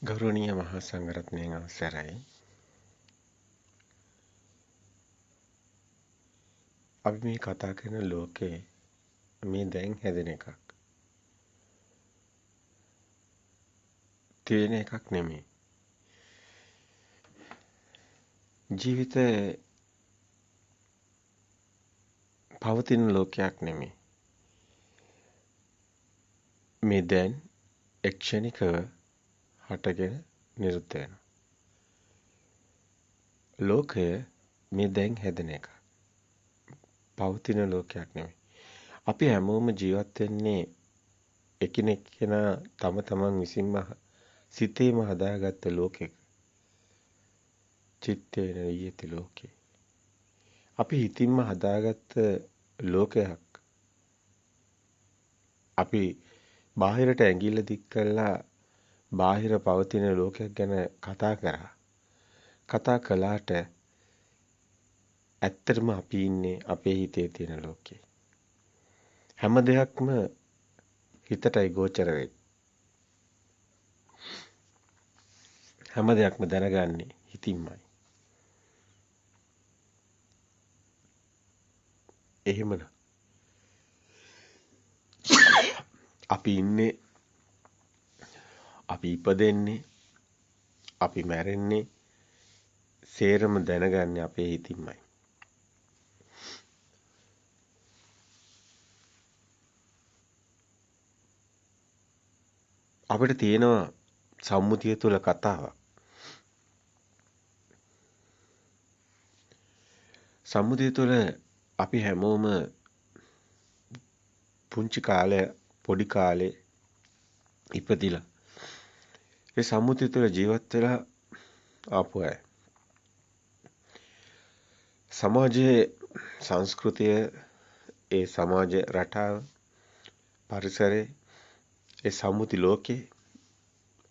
ගෞරවනීය මහා සංඝරත්නයන් අවසරයි. අපි මේ කතා කරන ලෝකේ මේ දැන් හැදෙන එකක්. තියෙන එකක් නෙමෙයි. ජීවිතේ පවතින ලෝකයක් නෙමෙයි. මේ දැන් එක්ෂණිකව හටගෙන නිරුද්ධ වෙනවා. ලෝකය මේ දැන් හැදෙන එකක්. පවතින ලෝකයක් නෙමෙයි. අපි හැමෝම ජීවත් වෙන්නේ එකිනෙක කෙනා තම තමන් විසින්ම සිතේම හදාගත්ත ලෝකෙක. චිත්තේන ඊයති ලෝකේ. අපි හිතින්ම හදාගත්ත ලෝකයක්. අපි බාහිරට ඇඟිල්ල දික් කළා බාහිර පවතින ලෝකයක් ගැන කතා කරා. කතා කළාට ඇත්තටම අපි ඉන්නේ අපේ හිතේ තියෙන ලෝකේ. හැම දෙයක්ම හිතටයි ගෝචර වෙන්නේ. හැම දෙයක්ම දැනගන්නේ හිතින්මයි. එහෙමනම් අපි ඉන්නේ අපි ඉපදෙන්නේ අපි මැරෙන්නේ සේරම දැනගන්නේ අපේ හිතින්මයි. අපිට තියෙනවා සම්මුතිය තුළ කතාවක්. සම්මුතිය තුළ අපි හැමෝම පුංචි කාලේ පොඩි කාලේ ඉපදිලා ඒ සම්මුතිය තුළ ජීවත් වෙලා ආපු අය. සමාජයේ සංස්කෘතිය ඒ සමාජ රටාව පරිසරය ඒ සම්මුති ලෝකේ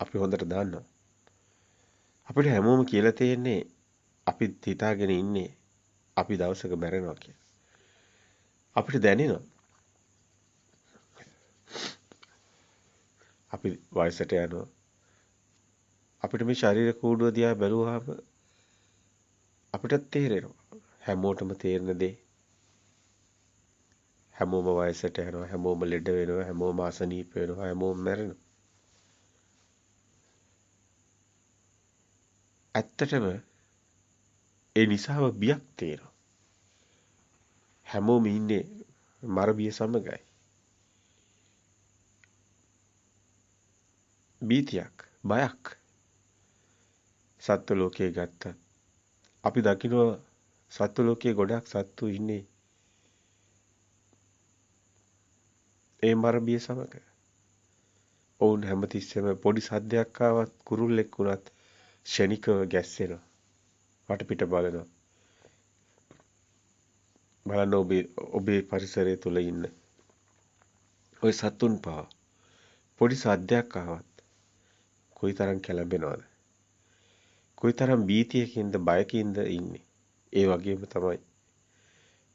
අපි හොඳට දන්නවා. අපිට හැමෝම කියලා තියෙන්නේ අපි හිතාගෙන ඉන්නේ අපි දවසක මැරෙනවා කියලා. අපිට දැනෙනවා අපි වයසට යනවා. අපිට මේ ශරීර කූඩුව දිහා බැලුවාම අපිට තේරෙනවා හැමෝටම තේරෙන දේ. හැමෝම වයසට යනවා, හැමෝම ලෙඩ වෙනවා, හැමෝම අසනීප වෙනවා, හැමෝම මැරෙනවා. ඇත්තටම ඒ නිසාම බියක් තියෙනවා. හැමෝම ඉන්නේ මර බිය සමගයි. බීතියක්, බයක්. සත්ත්ව ලෝකයේ ගත්තා. අපි දකිනවා සත්ත්ව ලෝකයේ ගොඩක් සත්තු ඉන්නේ ඒ මර බිය සමග. ඔවුන් හැමතිස්සෙම පොඩි සද්දයක් ආවත් කුරුල්ලෙක් වුණත් ෂණිකව ගැස්සෙනවා. වටපිට බලනවා. බලන්න ඔබේ පරිසරය තුල ඉන්න ওই සතුන් පවා පොඩි සද්දයක් ආවත් කොයිතරම් කැළඹෙනවද? කොයිතරම් බීතියකින්ද බයකින්ද ඉන්නේ? ඒ වගේම තමයි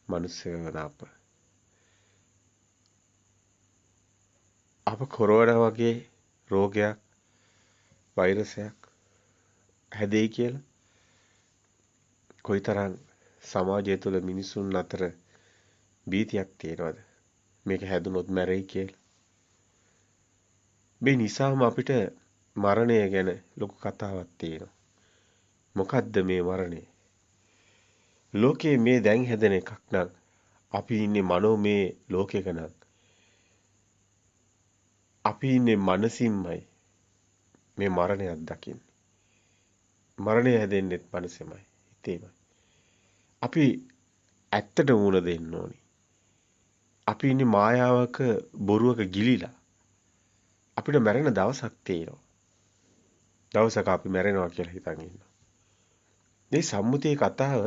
මිනිස්සුන් වන අප කොරෝනා වගේ රෝගයක් වෛරසයක් හැදෙයි කියලා කොයිතරම් සමාජය තුළ මිනිසුන් අතර බීතියක් තියෙනවද? මේක හැදුනොත් මැරෙයි කියලා. මේ නිසාම අපිට මරණය ගැන ලොකු කතාවක් තියෙනවා. මොකද්ද මේ මරණය? ලෝකයේ මේ දැන් හැදෙන එකක් නම් අපි ඉන්නේ මනෝමය ලෝකයක නම් අපි ඉන්නේ මනසින්මයි මේ මරණයක් දකින්නේ. මරණය හැදෙන්නෙත් මනසෙමයි, හිතේමයි. අපි ඇත්තට මුණ දෙන්න ඕනි. අපි ඉන්නේ මායාවක බොරුවක ගිලිලා. අපිට මැරෙන දවසක් තියෙනවා. දවසක අපි මැරෙනවා කියලා හිතන් ඉන්නවා. මේ සම්මුතියේ කතාව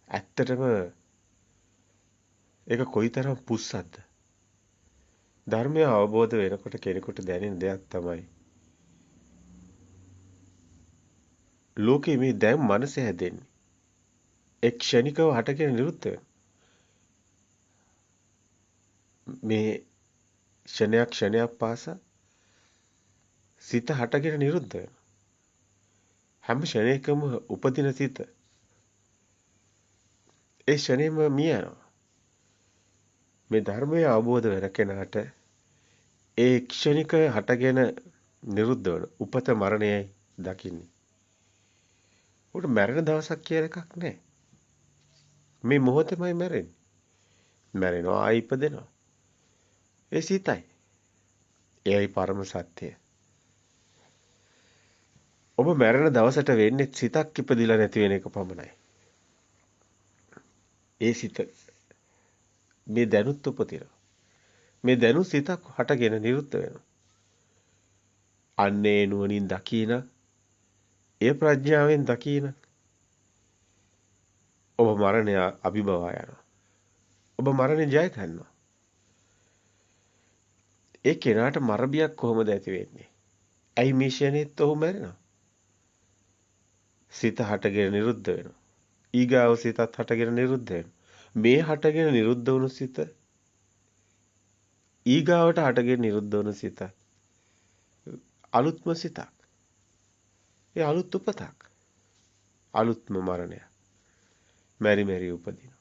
ඇත්තටම ඒක කොයිතරම් පුස්සක්ද? ධර්මය අවබෝධ වෙනකොට කෙනෙකුට දැනෙන දෙයක් තමයි ලෝකේ මේ දැන් මනස හැදෙන්නේ. එක් ක්ෂණිකව හටගෙන නිරුද්ධ වෙනවා. මේ ක්ෂණයක් පාසා සිත හටගෙන නිරුද්ධ වෙනවා. හැම ෂණයකම උපදින සිත ඒ ෂණයෙම මිය යනවා. මේ ධර්මය අවබෝධ වෙන කෙනාට ඒ ක්ෂණික හටගෙන නිරුද්ධ වෙන උපත මරණයයි දකින්නේ. උට මැරෙන දවසක් කියලා එකක් නැහැ. මේ මොහොතේමයි මැරෙන්නේ. මැරෙනවා ආයි ඉපදෙනවා. ඒ සිතයි. එයයි පරම සත්‍යය. ඔබ මැරෙන දවසට වෙන්නේ සිතක් ඉපදිලා නැති වෙන එක පමණයි. ඒ සිත මේ දැනුත් උපදිනවා. මේ දැනු සිතක් හටගෙන නිරුද්ධ වෙනවා. අන්නේ නුවණින් දකීන ඒ ප්‍රඥාවෙන් දකීන ඔබ මරණය අභිභවා යනවා. ඔබ මරණය ජය ගන්නවා. ඒ කෙනාට මරබියක් කොහොමද ඇති වෙන්නේ? ඇයි මේ ෂණෙත් ඔහු මැරෙනවා? සිත හටගෙන නිරුද්ධ වෙනවා. ඊගාව සිතත් හටගෙන නිරුද්ධ වෙනවා. මේ හටගෙන නිරුද්ධ වුණු සිත ඊගාවට හටගෙන නිරුද්ධ වුණු සිත අලුත්ම සිතක්. ඒ අලුත් උපතක්. අලුත්ම මරණය. මෙරි මෙරි උපදිනවා.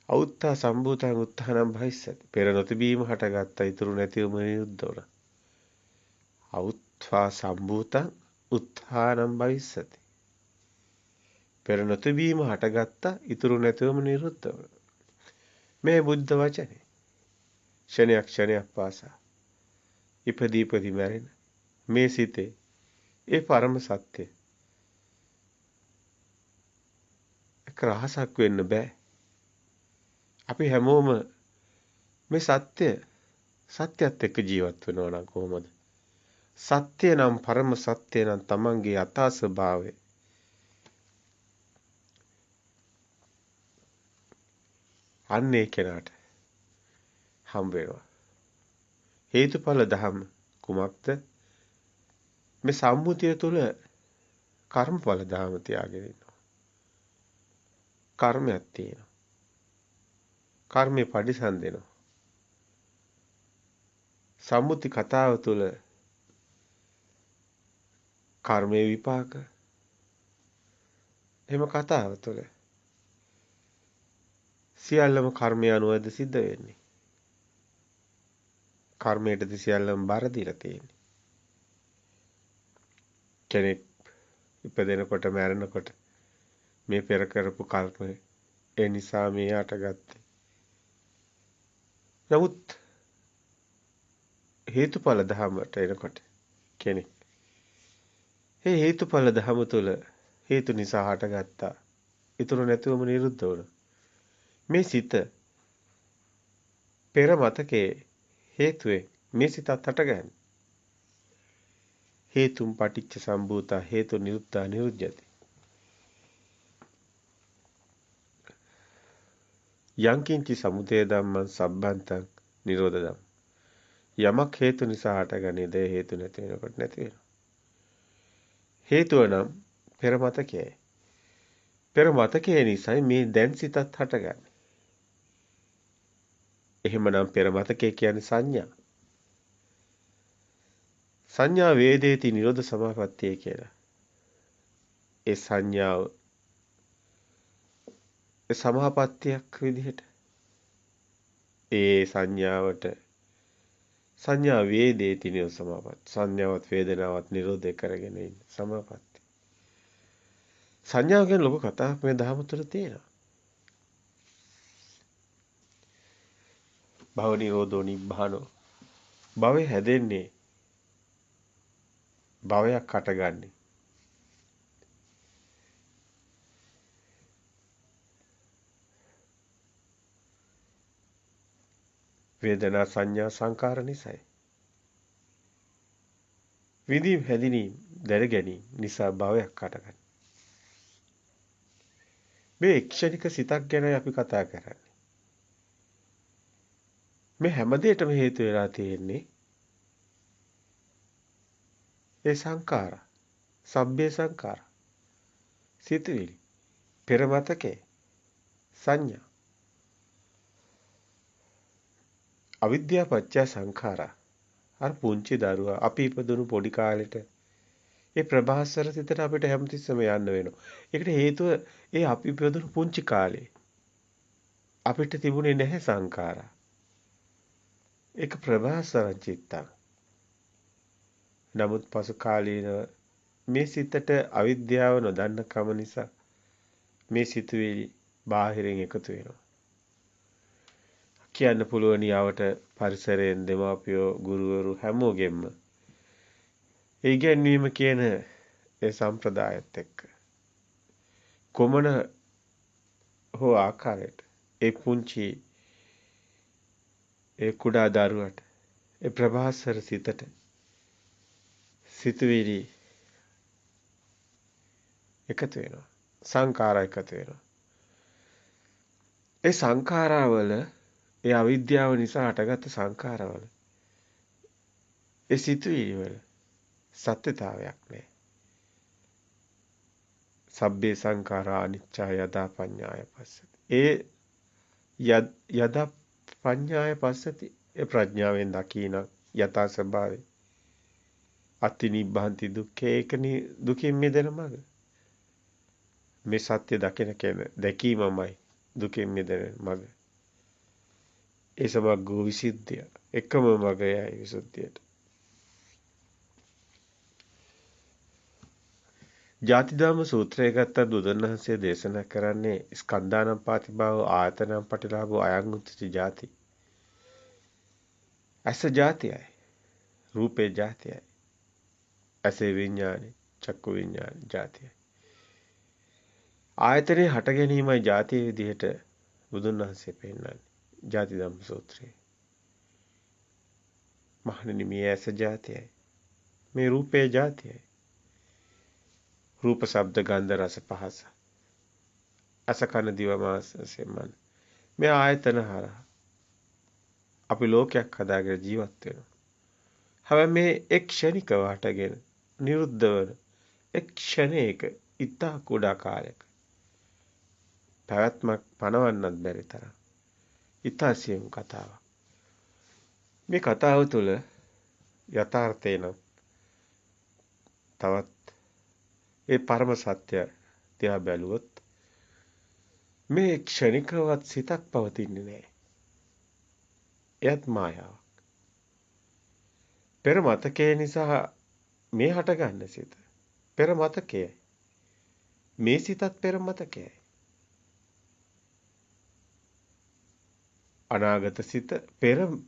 අවුත්තා සම්භූතං උත්ථානම් භවිස්සති. පෙර නොතිබීම හටගත්ත ඉතුරු නැතිවම නිරුද්ධ වුණා. අවුත්වා සම්භූතං උත්ථානම් භවිස්සති. පෙර නොතිබීම හටගත්ත ඉතුරු නැතිවම නිරුද්ධ වුණා. මේ බුද්ධ වචනේ. ක්ෂණයක් ක්ෂණයක් පාසා ඉපදී ඉපදී මැරෙන මේ සිතේ ඒ පරම සත්‍ය එක රහසක් වෙන්න බෑ. අපි හැමෝම මේ සත්‍යයත් එක්ක ජීවත් වෙනවා නම් කොහොමද? සත්‍ය නම් පරම සත්‍ය නම් තමන්ගේ යථා ස්වභාවය. අන්නේ කෙනාට හම් වෙනවා. හේතුඵල ධම කුමක්ද? මේ සම්මුතිය තුළ කර්මඵල ධම තියාගෙන ඉන්නවා. කර්මයක් තියෙනවා. කර්මේ පරිසම් දෙනවා. සම්මුති කතාව තුළ කර්මයේ විපාක එහෙම කතාව තුළ සියල්ලම කර්මය අනුවද සිද්ධ වෙන්නේ. කර්මයටද සියල්ලම බර දීලා තියෙන්නේ. කෙනෙක් ඉපදෙනකොට මැරෙනකොට මේ පෙර කරපු කර්මය ඒ නිසා මේ හටගත්තේ. නමුත් හේතුඵල ධමයට එනකොට කෙනෙක් මේ හේතුඵල ධම තුළ හේතු නිසා හටගත්තා. ඉතුරු නැතුවම නිරුද්ධ වුණා. මේ සිත පෙර මතකයේ හේතුවේ මේ සිතත් හටගන්නේ. හේතුම් පටිච්ච සම්භූතා හේතු නිරුද්ධා නිරුද්ධති. යංකින්චි සමුදය ධම්මං සබ්බන්තං නිරෝධ ධම්ම. යමක් හේතු නිසා හටගන්නේද හේතු නැති වෙනකොට නැති වෙනවා. හේතුව නම් පෙර මතකයයි. පෙර මතකයේ නිසායි මේ දැන් සිතත් හටගන්නේ. එහෙමනම් පෙර මතකයේ කියන්නේ සංඥා. සංඥා වේදේති නිරෝධ සමාපත්තිය කියලා. ඒ සංඥාව ඒ සමාපත්තියක් විදිහට ඒ සංඥාවට සංඥා වේදේති නිරෝධ සමාපatti. සංඥාවත් වේදනාවත් නිරෝධය කරගෙන ඉන්න සමාපatti. සංඥාව ගැන ලොකු කතාවක් මේ ධර්ම තුළ තියෙනවා. භව නිරෝධෝ නිබ්බානෝ. භවය හැදෙන්නේ භවයක් හටගන්නේ. වේදනා සංඥා සංකාර නිසායි. විදීම් හැදිනීම් දැන ගැනීම නිසා භවයක් හටගන්නේ. මේ ක්ෂණික සිතක් ගැන අපි කතා කරන්නේ. මේ හැම දෙයකම හේතු වෙලා තියෙන්නේ ඒ සංඛාර. සබ්බේ සංඛාර. සිතුවිලි. පෙර මතකේ සංඥා. අවිද්‍යාව පත්‍ය සංඛාරා. අර පුංචි දරුවා අපි ඉපදුණු පොඩි කාලෙට ඒ ප්‍රභාස්වර සිතට අපිට හැමතිස්සෙම යන්න වෙනවා. ඒකට හේතුව ඒ අපි ඉපදුණු පුංචි කාලේ අපිට තිබුණේ නැහැ සංඛාරා. ඒක ප්‍රභාස්වරං චිත්තං. නමුත් පසු කාලීනව මේ සිතට අවිද්‍යාව නොදන්න කම නිසා මේ සිතුවිලි බාහිරින් එකතු වෙනවා. කියන්න පුළුවන් යාවට පරිසරයෙන් දෙමාපියෝ ගුරුවරු හැමෝගෙම ඒ ඉගැන්වීම කියන ඒ සම්ප්‍රදායත් එක්ක කොමන හෝ ආකාරයට ඒ පුංචි ඒ කුඩා දරුවට ඒ ප්‍රභාස්වර සිතට සිතුවිලි එකතු වෙනවා. සංඛාරා එකතු වෙනවා. ඒ සංඛාරවල ඒ අවිද්‍යාව නිසා හටගත්තු සංඛාරවල ඒ සිතුවිලි වල සත්‍යතාවයක් නැහැ. සබ්බේ සංඛාරා අනිච්චා යදා පඤ්ඤාය පස්සති. ඒ යදා පඤ්ඤාය පස්සති ඒ ප්‍රඥාවෙන් දකින යථා ස්වභාවය අතිනිබ්බන්ති දුක්ඛේ ඒකනි දුකින් මිදෙන මඟ. මේ සත්‍ය දකින කෙන දැකීමමයි දුකින් මිදෙන මඟ. ඒ සමග්ගෝ විසුද්ධිය එකම මඟයයි විසුද්ධියට. ජාතිදාම සූත්‍රය ගත්තත් බුදුන් වහන්සේ දේශනා කරන්නේ ස්කන්ධානම් පාතිභාව ආයතනම් පටිලාභෝ අයං උච්චති ජාති. අස ජාතියයි. රූපේ ජාතියයි. අසේ විඥානේ චක්කු විඥාන ජාතියයි. ආයතනේ හට ගැනීමයි ජාතිය විදිහට බුදුන් වහන්සේ පෙන්නන්නේ. ජාතිදාම සූත්‍රයේ. මහණෙනි මේ ඇස ජාතියයි. මේ රූපේ ජාතියයි. රූප ශබ්ද ගන්ධ රස පහස අසකන දිව මාසයෙන් මන මේ ආයතන හරහා අපි ලෝකයක් හදාගෙන ජීවත් වෙනවා. හැබැයි මේ එක් ක්ෂණිකව හටගෙන නිරුද්ධ වන එක් ක්ෂණයක ඉතා කුඩා කාලයක පැවැත්මක් පනවන්නත් බැරි තරම් ඉතා සියුම් කතාවක්. මේ කතාව තුළ යථාර්ථය නම් තවත් ඒ පරම සත්‍ය තියා බැලුවොත් මේ ක්ෂණිකවත් සිතක් පවතින්නේ නැහැ. එයත් මායාවක්. පෙර මතකයේ නිසා මේ හටගන්න සිත. පෙර මතකයයි. මේ සිතත් පෙර මතකයයි. අනාගත සිත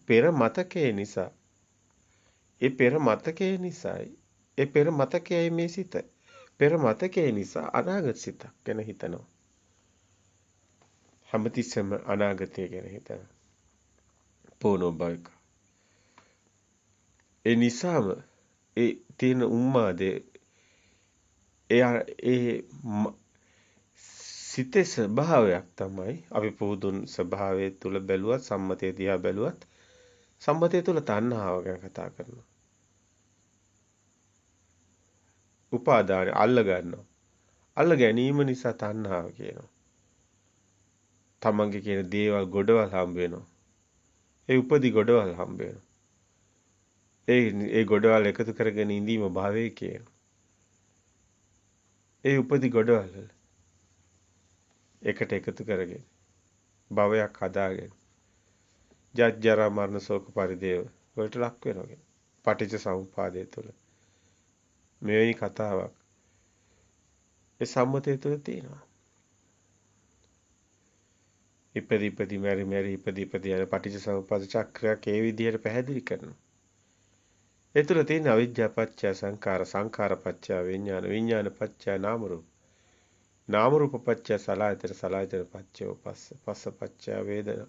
පෙර මතකයේ නිසා ඒ පෙර මතකයේ නිසායි ඒ පෙර මතකයයි මේ සිත. පෙර මතකයේ නිසා අනාගත සිතක් ගැන හිතනවා. හැමතිස්සෙම අනාගතය ගැන හිතනවා. පොනෝ බයික. ඒ නිසාම ඒ තියෙන උම්මාදේ ඒ සිතේ ස්වභාවයක් තමයි අපි පුදුන් ස්වභාවය තුල බැලුවත් සම්මතය දිහා බැලුවත් සම්මතය තුල තණ්හාව ගැන කතා කරනවා. උපාදාන අල්ල ගන්නවා. අල්ල ගැනීම නිසා තණ්හාව කියනවා. තමන්ගේ කියන දේවල් ගොඩවල් හම්බ වෙනවා. ඒ උපදි ගොඩවල් හම්බ වෙනවා. ඒ ගොඩවල් එකතු කරගෙන ඉඳීම භවයේ කියනවා. ඒ උපදි ගොඩවල් එකට එකතු කරගෙන භවයක් හදාගෙන ජාති ජරා මරණ ශෝක පරිදේව වලට ලක් වෙනවා. පටිච්ච සමුප්පාදය තුළ මෙවැනි කතාවක් ඒ සම්මතය තුළ තියෙනවා. ඉපදි මෙරි ඉපදි යන පටිච්ච සමුප්පාද චක්‍රයක් ඒ විදිහට පැහැදිලි කරනවා. ඒ තුළ තියෙන අවිජ්ජා පත්‍ය සංඛාර සංඛාර පත්‍ය විඥාන විඥාන පත්‍ය නාම රූප නාම රූප පත්‍ය සලආයතන සලආයතන පත්‍ය පස්ස පස්ස පත්‍ය වේදනා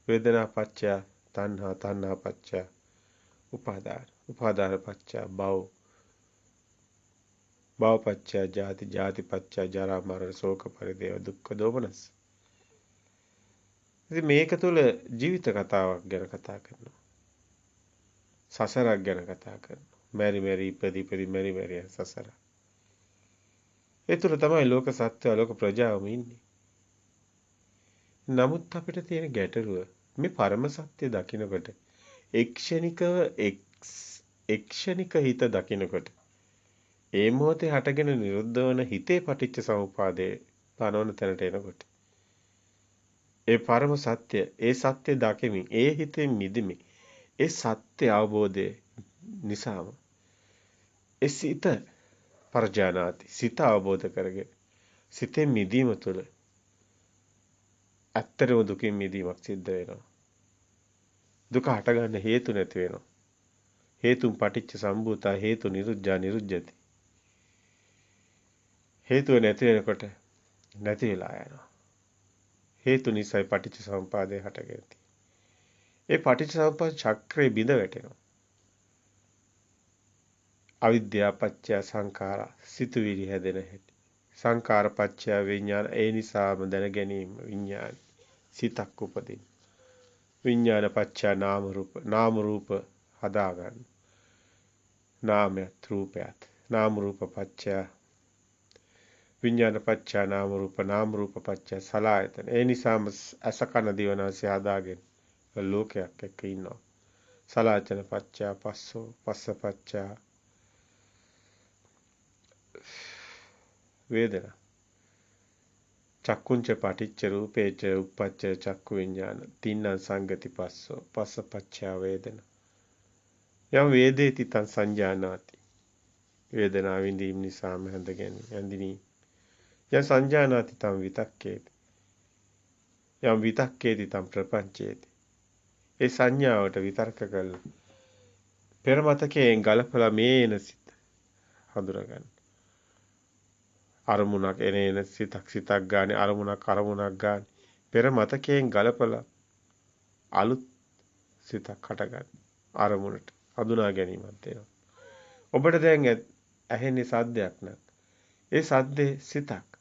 වේදනා පත්‍ය තණ්හා තණ්හා පත්‍ය උපාදාන උපාදාන පත්‍ය භව භව පත්‍ය ජාති ජාති පත්‍ය ජරා මරණ ශෝක පරිදේව දුක්ඛ දෝමනස්. ඉතින් මේක තුළ ජීවිත කතාවක් ගැන කතා කරනවා. සසරක් ගැන කතා කරනවා. මෙරි ඉපදි මෙරි සසර. ඒ තුළ තමයි ලෝක සත්‍ය ලෝක ප්‍රජාවම ඉන්නේ. නමුත් අපිට තියෙන ගැටලුව මේ පරම සත්‍ය දකින්නකොට එක්ෂණික හිත දකිනකොට ඒ මොහොතේ හටගෙන නිරුද්ධ වන හිතේ පටිච්ච සමුපාදයේ පනවන තැනට එනකොට ඒ පරම සත්‍ය ඒ සත්‍ය දකිමින් ඒ හිතෙන් මිදෙමින් ඒ සත්‍ය අවබෝධය නිසාම ඒ සිත පරජානාති සිත අවබෝධ කරගෙන සිතේ මිදීම තුළ ඇත්තටම දුකින් මිදීමක් සිද්ධ වෙනවා. දුක හටගන්න හේතු නැති වෙනවා. හේතුන් පටිච්ච සම්භූතා හේතු නිරුද්ධා නිරුද්ධති. හේතුව නැති වෙනකොට නැති වෙලා යනවා. හේතු නිසායි පටිච්ච සමුපාදය හටගන්නේ. ඒ පටිච්ච සමුප්පාද චක්‍රේ බිඳ වැටෙනවා. අවිද්‍යාව පත්‍ය සංඛාරා සිතුවිලි හැදෙන හැටි. සංඛාර පත්‍ය විඥාන ඒ නිසාම දැන ගැනීම විඥාන සිතක් උපදින. විඥාන පත්‍ය නාම රූප හදාගන්න. නාමයත් රූපයත් නාම රූප පත්‍ය විඥාන පත්‍ය නාම රූප පත්‍ය සලආයතන. ඒ නිසාම අසකන දිවනාසය හදාගෙන ලෝකයක් එක්ක ඉන්නවා. සලආයතන පත්‍ය පස්සෝ පස්ස පත්‍ය වේදනා චක්කුංච පටිච්ච රූපේච උප්පච්ච චක්කු විඥාන තින්න සංගති පස්සෝ පස්සපච්චය වේදනා යම් වේදේති තං සංජානාති වේදනා විඳීම නිසාම හැඳගෙන යඳිනී යම් සංජානාති තං විතක්කේති යම් විතක්කේති තං ප්‍රපංචේති ඒ සංඥාවට විතර්ක කළා පෙර මතකයෙන් ගලපලා මේ එන සිත හඳුනගන්න අරමුණක් එන සිතක් ගානේ අරමුණක් ගානේ පෙර මතකයෙන් ගලපලා අලුත් සිතක් හටගන්න අරමුණට හඳුනා ගැනීමක් වෙනවා. ඔබට දැන් ඇහෙන්නේ සද්දයක් නක්. ඒ සද්දේ සිතක්.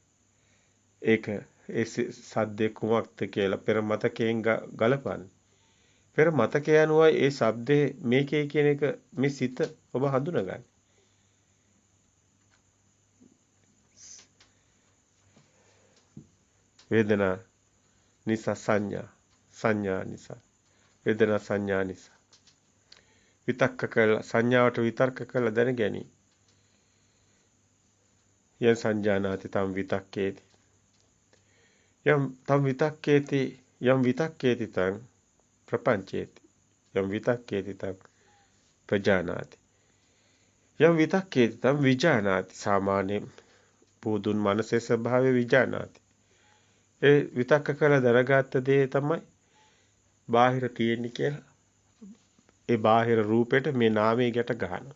ඒක ඒ සද්දේ කුමක්ද කියලා පෙර මතකයෙන් ගලපන්න. පෙර මතකය අනුව ඒ ශබ්දේ මේකේ කියන එක මේ සිත ඔබ හඳුනගන්න. වේදනා නිසා සංඥා නිසා වේදනා සංඥා නිසා විතක්ක කළ සංඥාවට විතර්ක කළ දැන ගැනීම යම් සංජානාති තම් විතක්කේති යම් විතක්කේති තං ප්‍රපංචේති යම් විතක්කේති තං ප්‍රජානාති යම් විතක්කේති තං විජානාති සාමාන්‍ය බුදුන් මනසේ ස්වභාවය විජානාති ඒ විතක්ක කළ දරගත්ත දේ තමයි බාහිර තියෙන්නේ කියලා. ඒ බාහිර රූපෙට මේ නාමයේ ගැට ගන්නවා.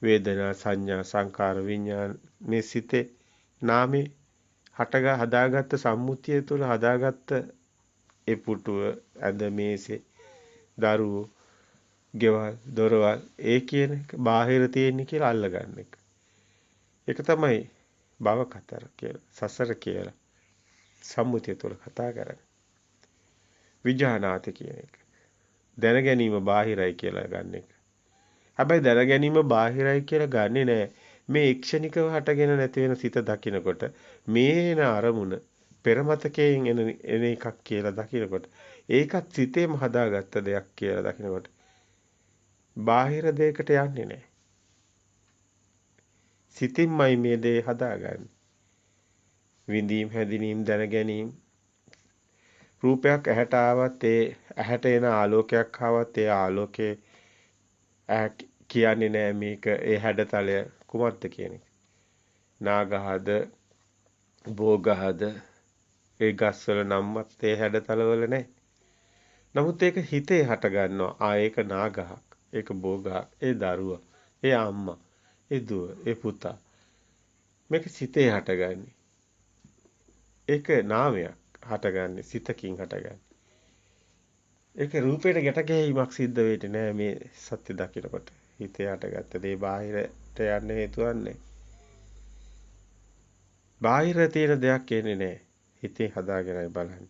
වේදනා සංඥා සංකාර විඥාන මේ සිතේ නාමේ හදාගත්ත සම්මුතිය තුළ හදාගත්ත ඒ පුටුව ඇඳ මේසේ දරුවෝ ගෙවල් දොරවල් ඒ කියන එක බාහිර තියෙන්නේ කියලා අල්ලගන්න එක. ඒක තමයි භව කතර කියලා සසර කියලා. සම්මුතිය තුළ කතා කරන්නේ. විජානාති කියන එක. දැන ගැනීම බාහිරයි කියලා ගන්න එක. හැබැයි දැන ගැනීම බාහිරයි කියලා ගන්නෙ නෑ. මේ ක්ෂණිකව හටගෙන නැති වෙන සිත දකිනකොට මේන අරමුණ පෙරමතකයෙන් එන එකක් කියලා දකිනකොට ඒකත් සිතේම හදාගත්ත දෙයක් කියලා දකිනකොට බාහිර දෙයකට යන්නේ නෑ. සිතින්මයි මේ දේ හදාගන්නේ. විඳීම් හැදිනීම් දැන ගැනීම රූපයක් ඇහැට ආවත් ඒ ඇහැට එන ආලෝකයක් ආවත් ඒ ආලෝකේ කියන්නේ නෑ මේක ඒ හැඩතලය කුමක්ද කියන එක. නාගහද භෝගහද ඒ ගස්වල නම්වත් ඒ හැඩතලවල නෑ. නමුත් ඒක හිතේ හට ගන්නවා. ඒක නාගහක්, ඒක භෝගහක්, ඒ දරුවා, ඒ අම්මා, ඒ දුව, ඒ පුතා. මේක සිතේ හටගන්නේ. ඒක නාමයක් හටගන්නේ සිතකින් හටගන්නේ. ඒක රූපයට ගැට ගැහිමක් සිද්ධ වෙන්නේ නෑ මේ සත්‍ය දකිනකොට. හිතේ හටගත්ත දේ බාහිරට යන්න හේතුවක් නෑ. බාහිර තියෙන දෙයක් එන්නේ නෑ. හිතේ හදාගෙනයි බලන්නේ.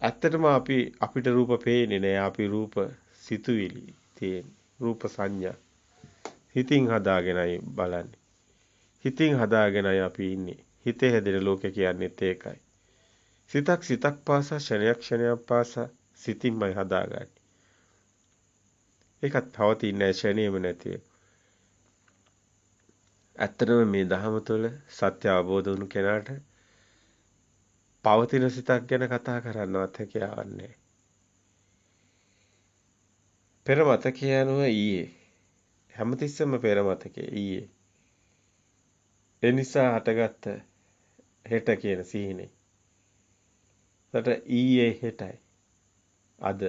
ඇත්තටම අපිට රූප පේන්නේ නෑ. අපි රූප සිතුවිලි තියෙන රූප සංඥා හිතින් හදාගෙනයි බලන්නේ. හිතින් හදාගෙනයි අපි ඉන්නේ. හිතේ හැදෙන ලෝකේ කියන්නේත් ඒකයි. සිතක් පාසා ක්ෂණයක් පාසා සිතින්මයි හදාගන්නේ. ඒකත් පවතින්නේ ෂණියම නැති. ඇත්තටම මේ ධහම තුළ සත්‍ය අවබෝධ වුණු කෙනාට පවතින සිතක් ගැන කතා කරන්නවත් හැකියාවක් නැහැ. පෙර මතකය යනුව ඊයේ හැමතිස්සෙම පෙර මතකයේ ඊයේ. ඒ නිසා හටගත්ත හෙට කියන සිහිනේ. ඒකට ඊයේ හෙටයි. අද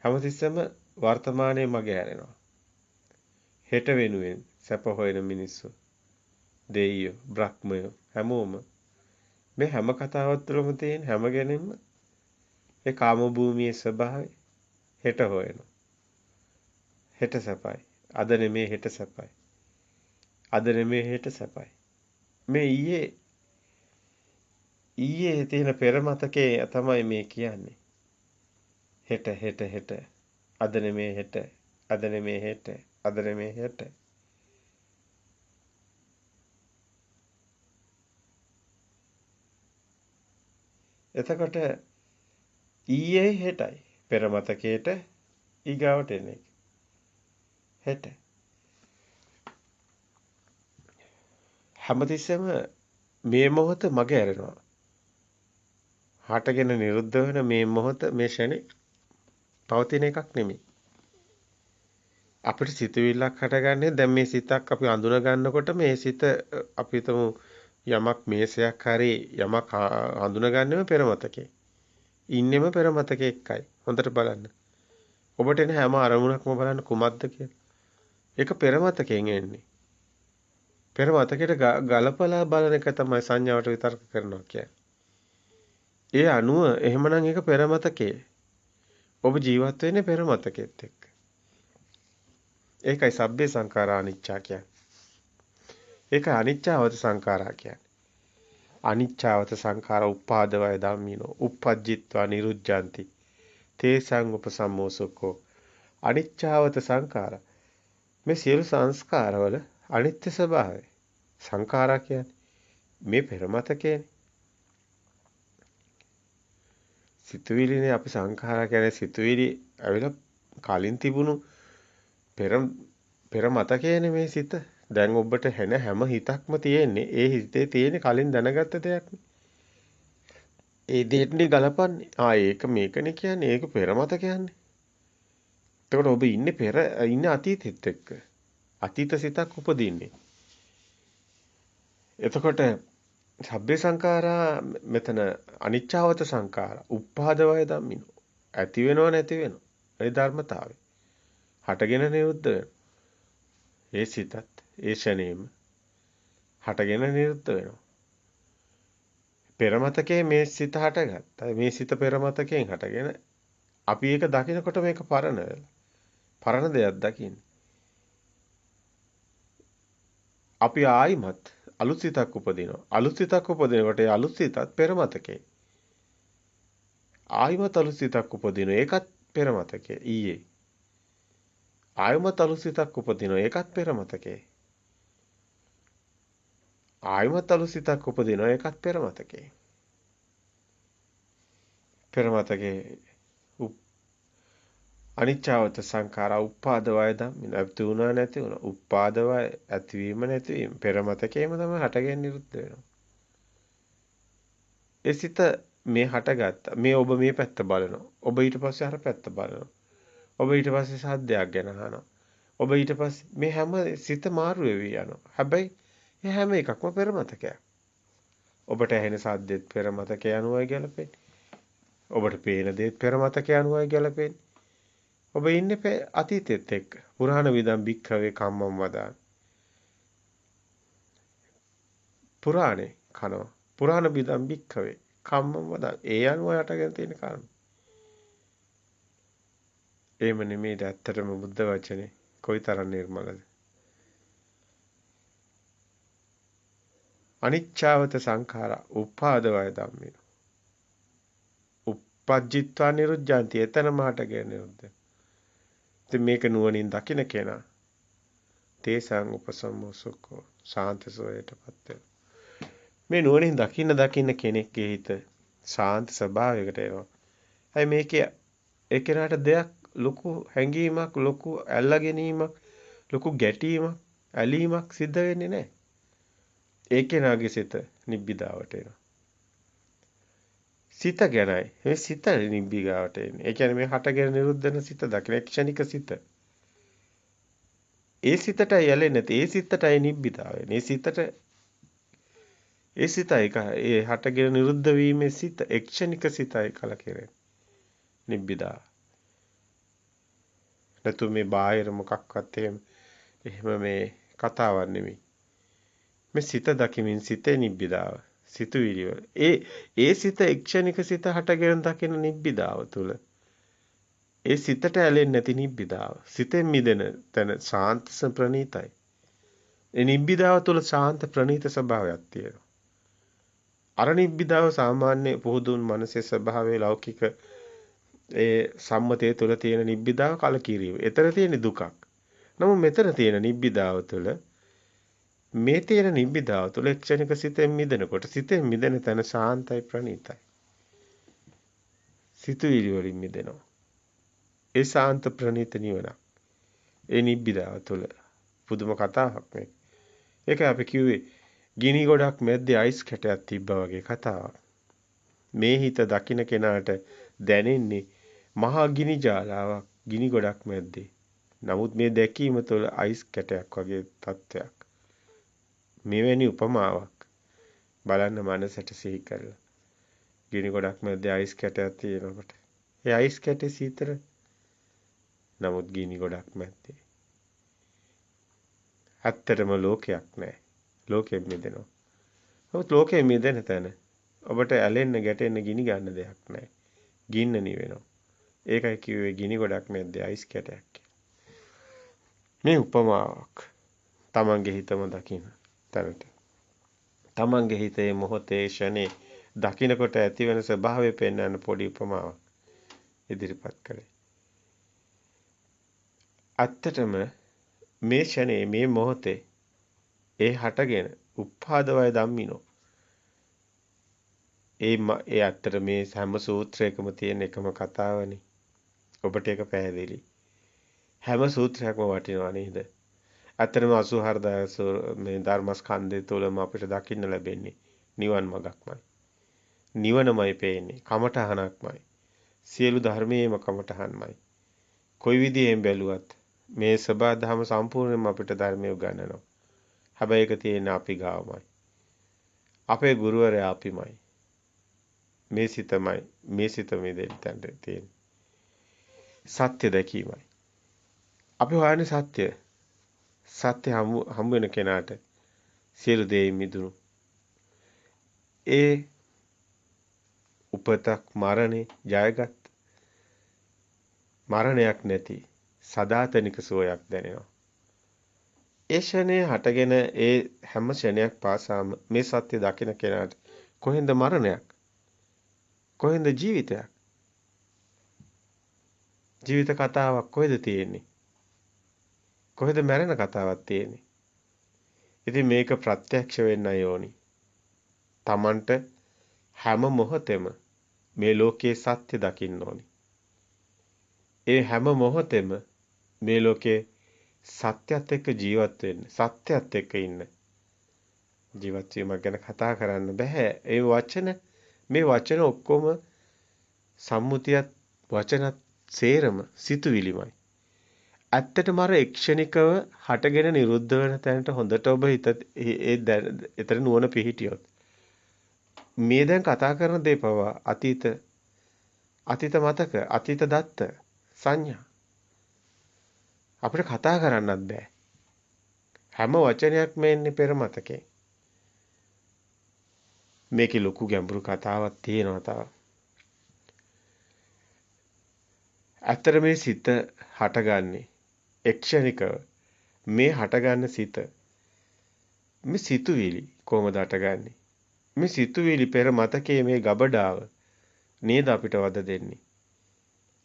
හැමතිස්සෙම වර්තමානයේ මගේ හැරෙනවා. හෙට වෙනුවෙන් සැප හොයන මිනිස්සු, දෙයියෝ, බ්‍රහ්මයෝ හැමෝම මේ හැම කතාවක් තුළම තියෙන හැම ගැනීම ඒ කාම භූමියේ ස්වභාවය හෙට හොයනවා. හෙට සැපයි. අද නෙමේ හෙට සැපයි. අද නෙමේ හෙට සැපයි. මේ ඊයේ තියෙන පෙර මතකේ තමයි මේ කියන්නේ. හෙට හෙට හෙට. අද නෙමේ හෙට. අද නෙමේ හෙට. අද නෙමේ හෙට. එතකොට ඊයේ හෙටයි. පෙර මතකේට ඊගාවට එන එක. හෙට. හැමතිස්සෙම මේ මොහොත මගේ ඇරෙනවා. හටගෙන නිරුද්ධ වෙන මේ මොහොත මේ ෂණේ පවතින එකක් නෙමෙයි. අපිට සිතුවිල්ලක් හටගන්නේ දැන් මේ සිතක් අපි අඳුන ගන්නකොට මේ සිත අපි හිතමු යමක් මේසයක් හරි යමක් හඳුනගන්නෙම පෙර මතකේ. ඉන්නෙම පෙර මතකේ එකයි. හොඳට බලන්න. ඔබට එන හැම අරමුණක්ම බලන්න කුමක්ද කියලා. ඒක පෙර මතකයෙන් එන්නේ. පෙර මතකයට ගලපලා බලන එක තමයි සංඥාවට විතර්ක කරනවා කියන්නේ. ඒ අනුව එහෙමනම් ඒක පෙර මතකේ. ඔබ ජීවත් වෙන්නේ පෙර මතකෙත් එක්ක. ඒකයි සබ්බේ සංඛාරා අනිච්චා කියන්නේ. ඒකයි අනිච්චවත සංඛාරා කියන්නේ. අනිච්චවත සංඛාර උපාදවය ධම්මිනෝ uppajjitva niruddhanti තේසං උපසම්මෝසකෝ අනිච්චවත සංඛාර මේ සියලු සංස්කාරවල අනිත්‍ය ස්වභාවය සංඛාරා කියන්නේ මේ පෙර මතකේනේ. සිතුවිලිනේ අපි සංඛාරා කියන්නේ සිතුවිලි ඇවිල්ලා කලින් තිබුණු පෙර මතකයේනේ මේ සිත. දැන් ඔබට හැන හැම හිතක්ම තියෙන්නේ ඒ හිතේ තියෙන කලින් දැනගත්ත දෙයක්නේ. ඒ දෙයටනේ ගලපන්නේ. ඒක මේකනේ කියන්නේ. ඒක පෙර මතකයන්නේ. එතකොට ඔබ ඉන්නේ අතීතෙත් එක්ක. අතීත සිතක් උපදින්නේ. එතකොට සබ්බේ සංඛාරා මෙතන අනිච්චවත සංඛාර උපාදවය ධම්මිනෝ ඇති වෙනව නැති වෙනව ඒ ධර්මතාවය හටගෙන නිරුද්ධ වෙනවා. ඒ සිතත් ඒ ෂණේම හටගෙන නිරුද්ධ වෙනවා. පෙර මතකයේ මේ සිත හටගත්තා. මේ සිත පෙර මතකයෙන් හටගෙන අපි ඒක දකිනකොට මේක පරණ වෙලා. පරණ දෙයක් දකින්නේ. අපි ආයිමත් අලුත් සිතක් උපදිනවා. අලුත් සිතක් උපදිනකොට ඒ අලුත් සිතත් පෙර මතකේ. ආයිමත් අලුත් සිතක් උපදිනවා. ඒකත් පෙර මතකේ ඊයේ. ආයිමත් අලුත් සිතක් උපදිනවා. ඒකත් පෙර මතකේ. ආයිමත් අලුත් සිතක් උපදිනවා. ඒකත් පෙර මතකේ. පෙර මතකේ අනිච්චවත සංඛාරා උපාදවය ධම්මින ඇති වුණා නැති වුණා. උපාදවය ඇතිවීම නැතිවීම පෙර මතකේම තමයි හටගෙන නිරුද්ධ වෙනවා. ඒ සිත මේ හටගත්තා. මේ ඔබ මේ පැත්ත බලනවා. ඔබ ඊට පස්සේ අර පැත්ත බලනවා. ඔබ ඊට පස්සේ සාද්දයක් ගැන අහනවා. ඔබ ඊට පස්සේ මේ හැම සිත මාරු වෙවි යනවා. හැබැයි මේ හැම එකක්ම පෙර මතකයක්. ඔබට ඇහෙන සාද්දෙත් පෙර මතකය අනුවයි ගැලපෙන්නේ. ඔබට පේන දේත් පෙර මතකය අනුවයි ගැලපෙන්නේ. ඔබ ඉන්නේ අතීතෙත් එක්ක. පුරාණ විදම් භික්ඛවේ කම්මම් වදාන. පුරාණේ කනවා. පුරාණ විදම් භික්ඛවේ කම්මම් වදාන. ඒ අනුව යටගෙන තියෙන කර්ම. එහෙම නෙමෙයි ඇත්තටම බුද්ධ වචනේ කොයිතරම් නිර්මලද. අනිච්චවත සංඛාරා උපාදවය ධම්මින. uppajjitva niruddhanti එතනම හටගෙන නිරුද්ධ. ඉතින් මේක නුවණින් දකින්න කෙනා තේසං උපසම්මෝසකෝ සාන්තසෝයටපත් වෙනවා. මේ නුවණින් දකින්න කෙනෙක්ගේ හිත ශාන්ත ස්වභාවයකට එනවා. හැබැයි මේකේ ඒ කෙනාට දෙයක් ලොකු හැඟීමක්, ලොකු ඇල්ලා ගැනීමක්, ලොකු ගැටීමක්, ඇලීමක් සිද්ධ වෙන්නේ නැහැ. ඒ කෙනාගේ සිත නිබ්බිදාවට එනවා. සිත ගැනයි. මේ සිත නිබ්බිදාවට එන්නේ. ඒ කියන්නේ මේ හටගෙන නිරුද්ධ වෙන සිත දකින ක්ෂණික සිත. ඒ සිතට යැලෙන්නේ නැති. ඒ සිතටයි නිබ්බිදාව වෙන්නේ. ඒ සිතයි ඒ හටගෙන නිරුද්ධ වීමේ සිත ක්ෂණික සිතයි කලකිරෙන්නේ. නිබ්බිදාව. නැතු මේ බාහිර මොකක්වත් එහෙම මේ කතාවක් නෙමෙයි. මේ සිත දකිමින් සිතේ නිබ්බිදාව. සිතුවිලි වල. ඒ සිත ක්ෂණික සිත හටගෙන දකින නිබ්බිදාව තුළ ඒ සිතට ඇලෙන්නේ නැති නිබ්බිදාව. සිතෙන් මිදෙන තන ශාන්ත ප්‍රණීතයි. ඒ නිබ්බිදාව තුළ ශාන්ත ප්‍රණීත ස්වභාවයක් තියෙනවා. අර නිබ්බිදාව සාමාන්‍ය පුහුදුන් මනසේ ස්වභාවයේ ලෞකික ඒ සම්මතයේ තුළ තියෙන නිබ්බිදාව කලකිරීම. එතන තියෙන දුකක්. නමුත් මෙතන තියෙන නිබ්බිදාව තුළ මේ තියෙන නිබ්බිදාව තුළ ක්ෂණික සිතෙන් මිදෙනකොට සිතෙන් මිදෙන තැන ශාන්තයි ප්‍රණීතයි. සිතුවිලි වලින් මිදෙනවා. ඒ ශාන්ත ප්‍රණීත නිවන. ඒ නිබ්බිදාව තුළ පුදුම කතාවක් මේ. ඒක අපි කිව්වේ ගිනි ගොඩක් මැද්දේ අයිස් කැටයක් තිබ්බා වගේ කතාවක්. මේ හිත දකින්න කෙනාට දැනෙන්නේ මහා ගිනි ජාලාවක් ගිනි ගොඩක් මැද්දේ. නමුත් මේ දැකීම තුළ අයිස් කැටයක් වගේ තත්ත්වයක්. මෙවැනි උපමාවක් බලන්න මනසට සිහි කරලා. ගිනි ගොඩක් මැද්දේ අයිස් කැටයක් තියෙනකොට. ඒ අයිස් කැටේ සීතල. නමුත් ගිනි ගොඩක් මැද්දේ. ඇත්තටම ලෝකයක් නැහැ. ලෝකෙ මිදෙනවා. නමුත් ලෝකෙ මිදෙන තැන ඔබට ඇලෙන්න ගැටෙන්න ගිනි ගන්න දෙයක් නැහැ. ගින්න නිවෙනවා. ඒකයි කිව්වේ ගිනි ගොඩක් මැද්දේ අයිස් කැටයක්. මේ උපමාවක් තමන්ගේ හිතම දකින්න තැනට. තමන්ගේ හිතේ මොහොතේ ෂනේ දකින්නකොට ඇතිවෙන ස්වභාවය පෙන්වන්න පොඩි උපමාවක් ඉදිරිපත් කළේ. ඇත්තටම මේ ෂනේ මේ මොහොතේ ඒ හටගෙන උපාදවය ධම්මිනෝ. ඒ ඇත්තට මේ හැම සූත්‍රයකම තියෙන එකම කතාවනේ. ඔබට ඒක පැහැදිලි. හැම සූත්‍රයක්ම වටිනවා නේද? ඇත්තටම 84000 මේ ධර්මස්කන්ධය තුළම අපිට දකින්න ලැබෙන්නේ නිවන් මඟක්මයි. නිවනමයි පේන්නේ. කමඨහනක්මයි. සියලු ධර්මයේම කමඨහන්මයි. කොයි විදියෙන් බැලුවත් මේ සබා දහම සම්පූර්ණයෙන්ම අපිට ධර්මය උගන්වනවා. හැබැයි ඒක තියෙන්නේ අපි ගාවමයි. අපේ ගුරුවරයා අපිමයි. මේ සිතමයි මේ සිත මේ දෙන්න තියෙන්නේ. සත්‍ය දැකීමයි. අපි හොයන්නේ සත්‍ය. සත්‍ය හමු වෙන කෙනාට සියලු දේ මිදුණු. ඒ උපතක් මරණේ ජයගත් මරණයක් නැති සදාතනික සුවයක් දැනෙනවා. ඒ ෂණේ හටගෙන ඒ හැම ෂණයක් පාසාම මේ සත්‍ය දකින කෙනාට කොහෙන්ද මරණයක්? කොහෙන්ද ජීවිතයක්? ජීවිත කතාවක් කොහෙද තියෙන්නේ? කොහෙද මැරෙන කතාවක් තියෙන්නේ? ඉතින් මේක ප්‍රත්‍යක්ෂ වෙන්නයි ඕනි. Tamanට හැම මොහොතෙම මේ ලෝකයේ සත්‍ය දකින්න ඕනි. ඒ හැම මොහොතෙම මේ ලෝකේ සත්‍යත් එක්ක ජීවත් වෙන්න, සත්‍යත් එක්ක ඉන්න. ජීවත් වීම ගැන කතා කරන්න බෑ. මේ වචන ඔක්කොම සම්මුතියත් වචනත් සේරම සිතුවිලිමයි. ඇත්තටම අර ක්ෂණිකව හටගෙන නිරුද්ධ වෙන තැනට හොඳට ඔබ එතන නුවණ පිහිටියොත් මේ දැන් කතා කරන දේ පවා අතීත මතක අතීත දත්ත සංඥා අපිට කතා කරන්නත් බෑ. හැම වචනයක්ම එන්නේ පෙර මතකේ. මේකේ ලොකු ගැඹුරු කතාවක් තියෙනවා තව. ඇත්තට මේ සිත හටගන්නේ ක්ෂණිකව මේ හටගන්න සිත මේ සිතුවිලි කොහොමද හටගන්නේ? මේ සිතුවිලි පෙර මතකයේ මේ ගබඩාව නේද අපිට වද දෙන්නේ.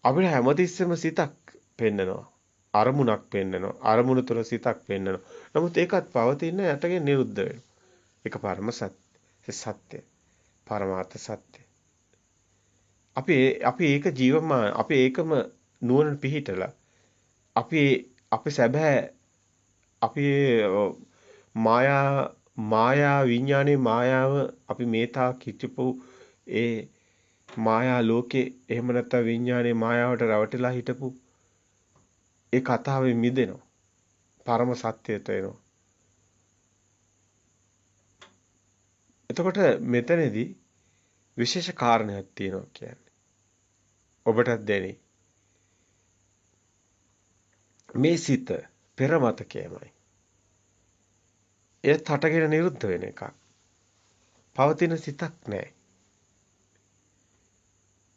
අපිට හැමතිස්සෙම සිතක් පෙන්නනවා. අරමුණක් පෙන්නනවා. අරමුණ තුළ සිතක් පෙන්නනවා. නමුත් ඒකත් පවතින යටගෙන නිරුද්ධ වෙනවා. ඒක පරම සත්‍ය. පරමාර්ථ සත්‍ය. අපි ඒක ජීවමාන අපි ඒකම නුවණ පිහිටලා අපි සැබෑ අපි මායා විඥානයේ මායාව අපි මේතාක් හිටපු ඒ මායා ලෝකේ එහෙම නැත්නම් විඥානයේ මායාවට රැවටිලා හිටපු ඒ කතාවේ මිදෙනවා. පරම සත්‍යයට එනවා. එතකොට මෙතනදී විශේෂ කාරණයක් තියෙනවා කියන්නේ. ඔබටත් දැනේ. මේ සිත පෙර මතකයමයි. ඒත් හටගෙන නිරුද්ධ වෙන එකක්. පවතින සිතක් නැහැ.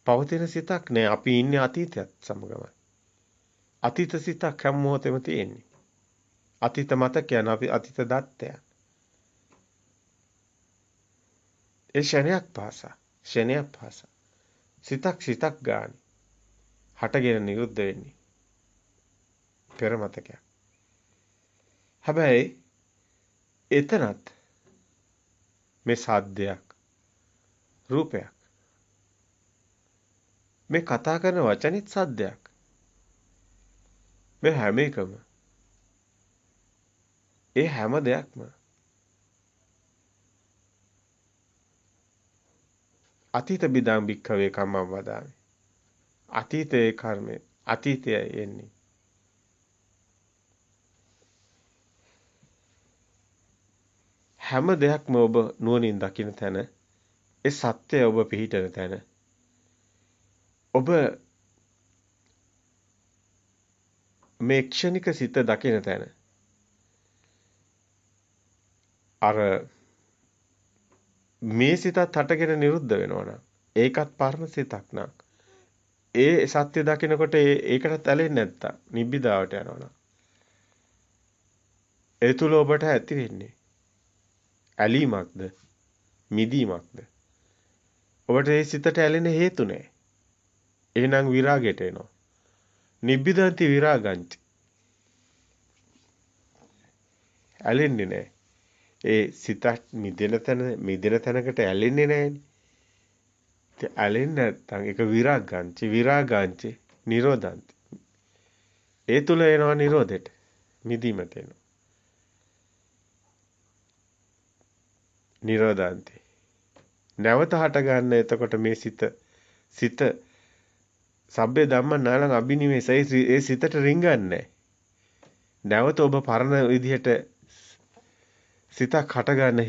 පවතින සිතක් නැහැ. අපි ඉන්නේ අතීතයත් සමගමයි. අතීත සිතක් හැම මොහොතෙම තියෙන්නේ. අතීත මතකයන් අපි අතීත දත්තයන්. ඒ ෂණයක් පාසා සිතක් ගන්න. හටගෙන නිරුද්ධ වෙන්නේ. පෙර මතකයක්. හැබැයි එතනත් මේ සාද්දයක් රූපයක් මේ කතා කරන වචනෙත් සද්දයක් මේ හැම එකම ඒ හැම දෙයක්ම අතීත බිදං භික්ඛවේ කම්මං වදාමි අතීතයේ කර්මය අතීතයයි එන්නේ හැම දෙයක්ම ඔබ නුවණින් දකින තැන ඒ සත්‍යය ඔබ පිහිටන තැන ඔබ මේ ක්ෂණික සිත දකින තැන අර මේ සිතත් හටගෙන නිරුද්ධ වෙනවා නම් ඒකත් පරණ සිතක් නම් ඒ සත්‍ය දකිනකොට ඒකට ඇලෙන්නේ නැත්තම් නිබ්බිදාවට යනවා නම් ඒ තුල ඔබට ඇති වෙන්නේ ඇලීමක්ද මිදීමක්ද ඔබට ඒ සිතට ඇලෙන හේතු නැහැ. එහෙනම් විරාගයට එනවා. නිබ්බිදන්ති විරාගංච. ඇලෙන්නේ නැහැ. ඒ සිතත් මිදෙන තැනකට ඇලෙන්නේ නැහැනේ. ඒ ඇලෙන්නේ නැත්නම් ඒක විරාගංච නිරෝධංච. ඒ තුල එනවා නිරෝධෙට. මිදීමට එනවා. නිරෝධාන්ති. නැවත හට ගන්න එතකොට මේ සිත සබ්බේ ධම්ම නාලං අබිනිවෙසයි ඒ සිතට රිංගන්නේ නැවත ඔබ පරණ විදිහට සිතක් හට ගන්න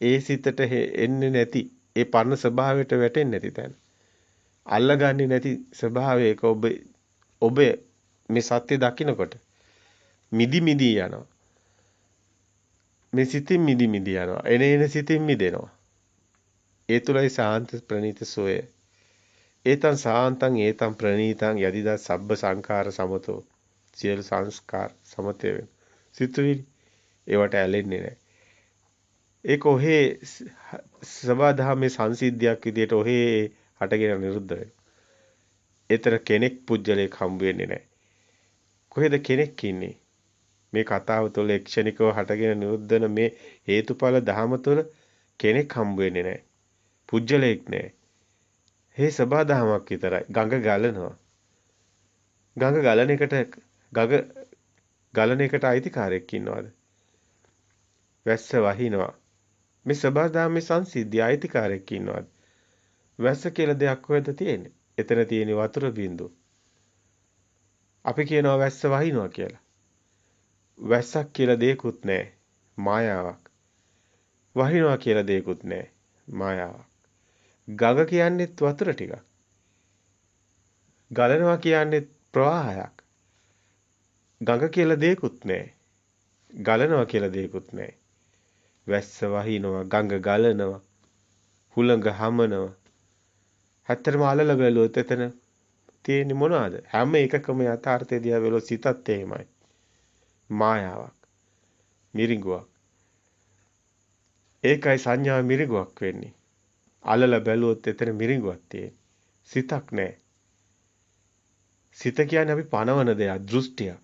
ඒ සිතට එන්නේ නැති ඒ පරණ ස්වභාවයට වැටෙන්නේ නැති තැන අල්ලගන්නේ නැති ස්වභාවයක ඔබ මේ සත්‍ය දකිනකොට මිදි යනවා මේ සිතින් මිදි යනවා එන සිතින් මිදෙනවා ඒ තුලයි සාන්ත ප්‍රණීත සෝය ඒතං සාන්තං ඒතං ප්‍රණීතං යදිදා සබ්බ සංඛාර සමතෝ සියලු සංස්කාර සමතේ වෙන සිතුවිලි ඒවට ඇලෙන්නේ නැහැ ඒක ඔහේ සබදාමේ සංසිද්ධියක් විදියට ඔහේ හටගෙන නිරුද්ධ වෙනවා ඒතර කෙනෙක් පුජ්‍යලයක් හම්බ වෙන්නේ නැහැ කොහෙද කෙනෙක් ඉන්නේ මේ කතාව තුළ ක්ෂණිකව හටගෙන නිරුද්ධ වෙන මේ හේතුඵල ධහම තුළ කෙනෙක් හම්බ වෙන්නේ නැහැ පුජ්‍යලයක් නැහැ හේ සබදාමක් විතරයි ගඟ ගලනවා ගඟ ගලන එකට අයිතිකාරයෙක් ඉන්නවද වැස්ස වහිනවා මේ සබදාමේ සංසිද්ධිය අයිතිකාරයෙක් ඉන්නවද වැස්ස කියලා දෙයක් කොහෙද තියෙන්නේ එතන තියෙන වතුර බින්දුව අපි කියනවා වැස්ස වහිනවා කියලා වැස්සක් කියලා දෙයක්වත් නැහැ මායාවක් වහිනවා කියලා දෙයක්වත් නැහැ මායාවක් ගඟ කියන්නේත් වතුර ටිකක් ගලනවා කියන්නේ ප්‍රවාහයක් ගඟ කියලා දෙයක්වත් නැහැ ගලනවා කියලා දෙයක්වත් නැහැ වැස්ස වහිනවා ගඟ ගලනවා හුළඟ හමනවා හැතරම අලල බැලුවොත් එතන තියෙන්නේ මොනවද හැම එකකම යථාර්ථය දිහා බැලුවොත් සිතත් එහෙමයි මායාවක් මිරිඟුවක් ඒකයි සංඥා මිරිඟුවක් වෙන්නේ අලල බැලුවොත් එතන මිරිඟුවක් තියෙන්නේ සිතක් නැහැ සිත කියන්නේ අපි පනවන දෙයක් දෘෂ්ටියක්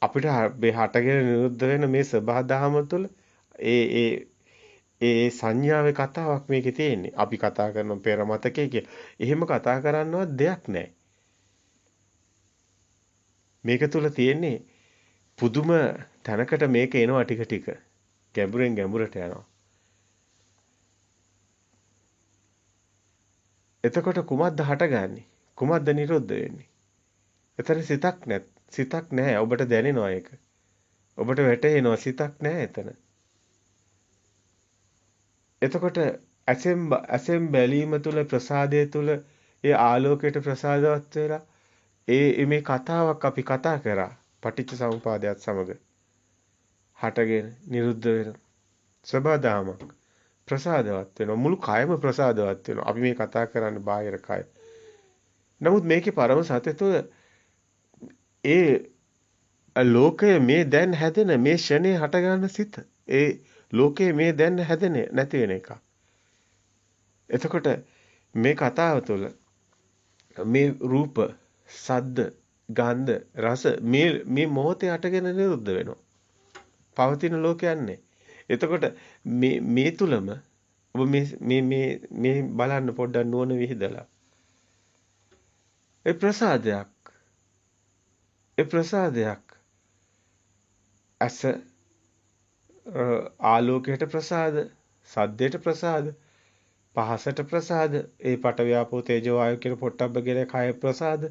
අපිට මේ හටගෙන නිරුද්ධ වෙන මේ සබහාදහම තුළ ඒ ඒ සංඥාවේ කතාවක් මේකේ තියෙන්නේ. අපි කතා කරන පෙර මතකයේ කිය. එහෙම කතා කරන්නවත් දෙයක් නැහැ. මේක තුල තියෙන්නේ පුදුම තැනකට මේක එනවා ටික ටික. ගැඹුරෙන් ගැඹුරට යනවා. එතකොට කුමක්ද හටගන්නේ? කුමක්ද නිරුද්ධ වෙන්නේ? එතන සිතක් නැහැ. ඔබට දැනෙනවා ඒක. ඔබට වැටහෙනවා සිතක් නැහැ එතන. එතකොට ඇසෙන් බැලීම තුල ප්‍රසාදය තුල ඒ ආලෝකයට ප්‍රසාදවත් වෙලා මේ කතාවක් අපි කතා කරා පටිච්ච සමුපාදයට සමග හටගෙන නිරුද්ධ වෙන සබදාමක් ප්‍රසාදවත් වෙනවා මුළු කයම ප්‍රසාදවත් වෙනවා අපි මේ කතා කරන්නේ බාහිර කය. නමුත් මේකේ පරම සත්‍ය තුළ ඒ ලෝකය මේ දැන් හැදෙන මේ ෂණේ හටගන්න සිත ඒ ලෝකයේ මේ දැන් හැදෙන නැති වෙන එක. එතකොට මේ කතාව තුළ මේ රූප, සද්ද, ගන්ධ, රස මේ මොහොතේ හටගෙන නිරුද්ධ වෙනවා. පවතින ලෝකයන්නේ. එතකොට මේ තුලම ඔබ මේ බලන්න පොඩ්ඩක් නුවණ විහිදලා. ඒ ප්‍රසාදයක් ඇස ආලෝකයට ප්‍රසාද, සද්දයට ප්‍රසාද, පහසට ප්‍රසාද, ඒ පඨ ව්‍යාපෝ තේජෝ වායු කියන පොට්ටබ්බ කියන කය ප්‍රසාද,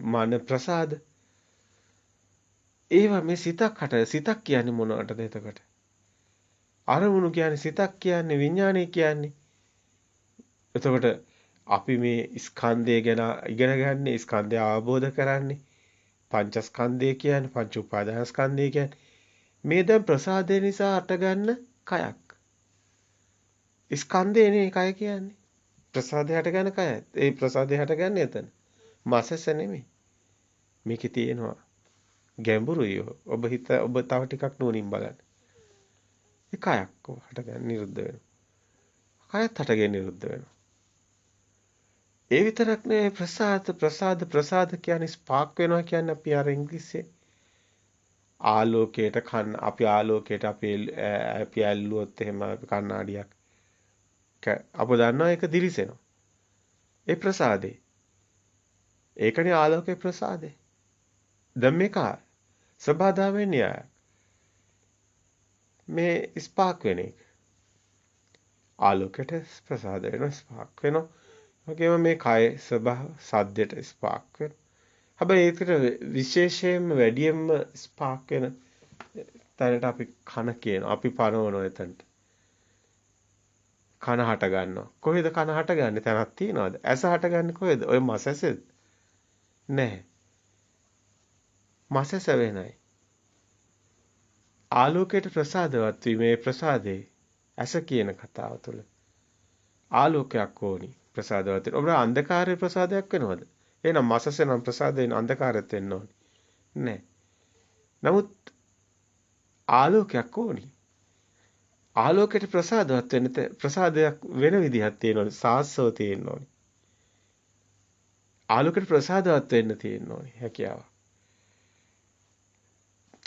මන ප්‍රසාද. ඒවා මේ සිතක් කියන්නේ මොනවටද එතකොට? අරමුණු කියන්නේ සිතක් කියන්නේ විඥානය කියන්නේ. එතකොට අපි මේ ස්කන්ධය ගැන ඉගෙන ගන්න ස්කන්ධය අවබෝධ කරන්නේ පංචස්කන්ධය කියන්නේ පංච උපාදානස්කන්ධය කියන්නේ මේ දැන් ප්‍රසාදේ නිසා අටගන්න කයක්. ස්කන්ධයනේ කය කියන්නේ. ප්‍රසාදේ හටගන්න කයත්. ඒ ප්‍රසාදේ හටගන්නේ එතන. මාසස නෙමෙයි. මේකේ තියෙනවා ගැඹුරුයි. ඔබ තව ටිකක් නුවණින් බලන්න. ඒ කයක් හටගන්න නිරුද්ධ වෙනවා. කයත් හටගෙන නිරුද්ධ වෙනවා. ඒ විතරක් නෙවෙයි ප්‍රසාද කියන්නේ ස්පාක් වෙනවා කියන්නේ අපි අර ඉංග්‍රීසියෙන් ආලෝකයට අපි ආලෝකයට අපි ඇල්ලුවොත් එහෙම කණ්ණාඩියක් අප දන්නවා ඒක දිලිසෙනවා. ඒ ප්‍රසාදේ. ඒකනේ ආලෝකේ ප්‍රසාදේ. දැන් මේක සබදාමේ න්‍යාය. මේ ස්පාක් වෙන එක. ආලෝකයට ප්‍රසාද වෙනවා ස්පාක් වෙනවා. වගේම මේ කය ස්වභාව සද්දයට ස්පාක් වෙනවා. හැබැයි ඒකට විශේෂයෙන්ම වැඩියෙන්ම ස්පාක් වෙන තැනට අපි කන කියනවා. අපි පනවනවා එතනට. කන හට ගන්නවා. කොහෙද කන හටගන්නේ? තැනක් තියනවද? ඇස හටගන්නේ කොහෙද? ඔය මස් ඇසෙද? නැහැ. මස් ඇස වෙනයි. ආලෝකයට ප්‍රසාදවත් වීමේ ප්‍රසාදේ ඇස කියන කතාව තුළ ආලෝකයක් ඕනි ප්‍රසාදවත් වෙන. ඔබට අන්ධකාරයේ ප්‍රසාදයක් වෙනවද? එහෙනම් මස් ඇස නම් ප්‍රසාදයෙන් අන්ධකාරයත් වෙන්න ඕනි. නැහැ. නමුත් ආලෝකයක් ඕනි. ආලෝකයට ප්‍රසාදවත් වෙන්න ප්‍රසාදයක් වෙන විදිහක් තියෙනවනේ සාස්වව තියෙන්න ඕනේ. ආලෝකයට ප්‍රසාදවත් වෙන්න තියෙන්න ඕනේ හැකියාව.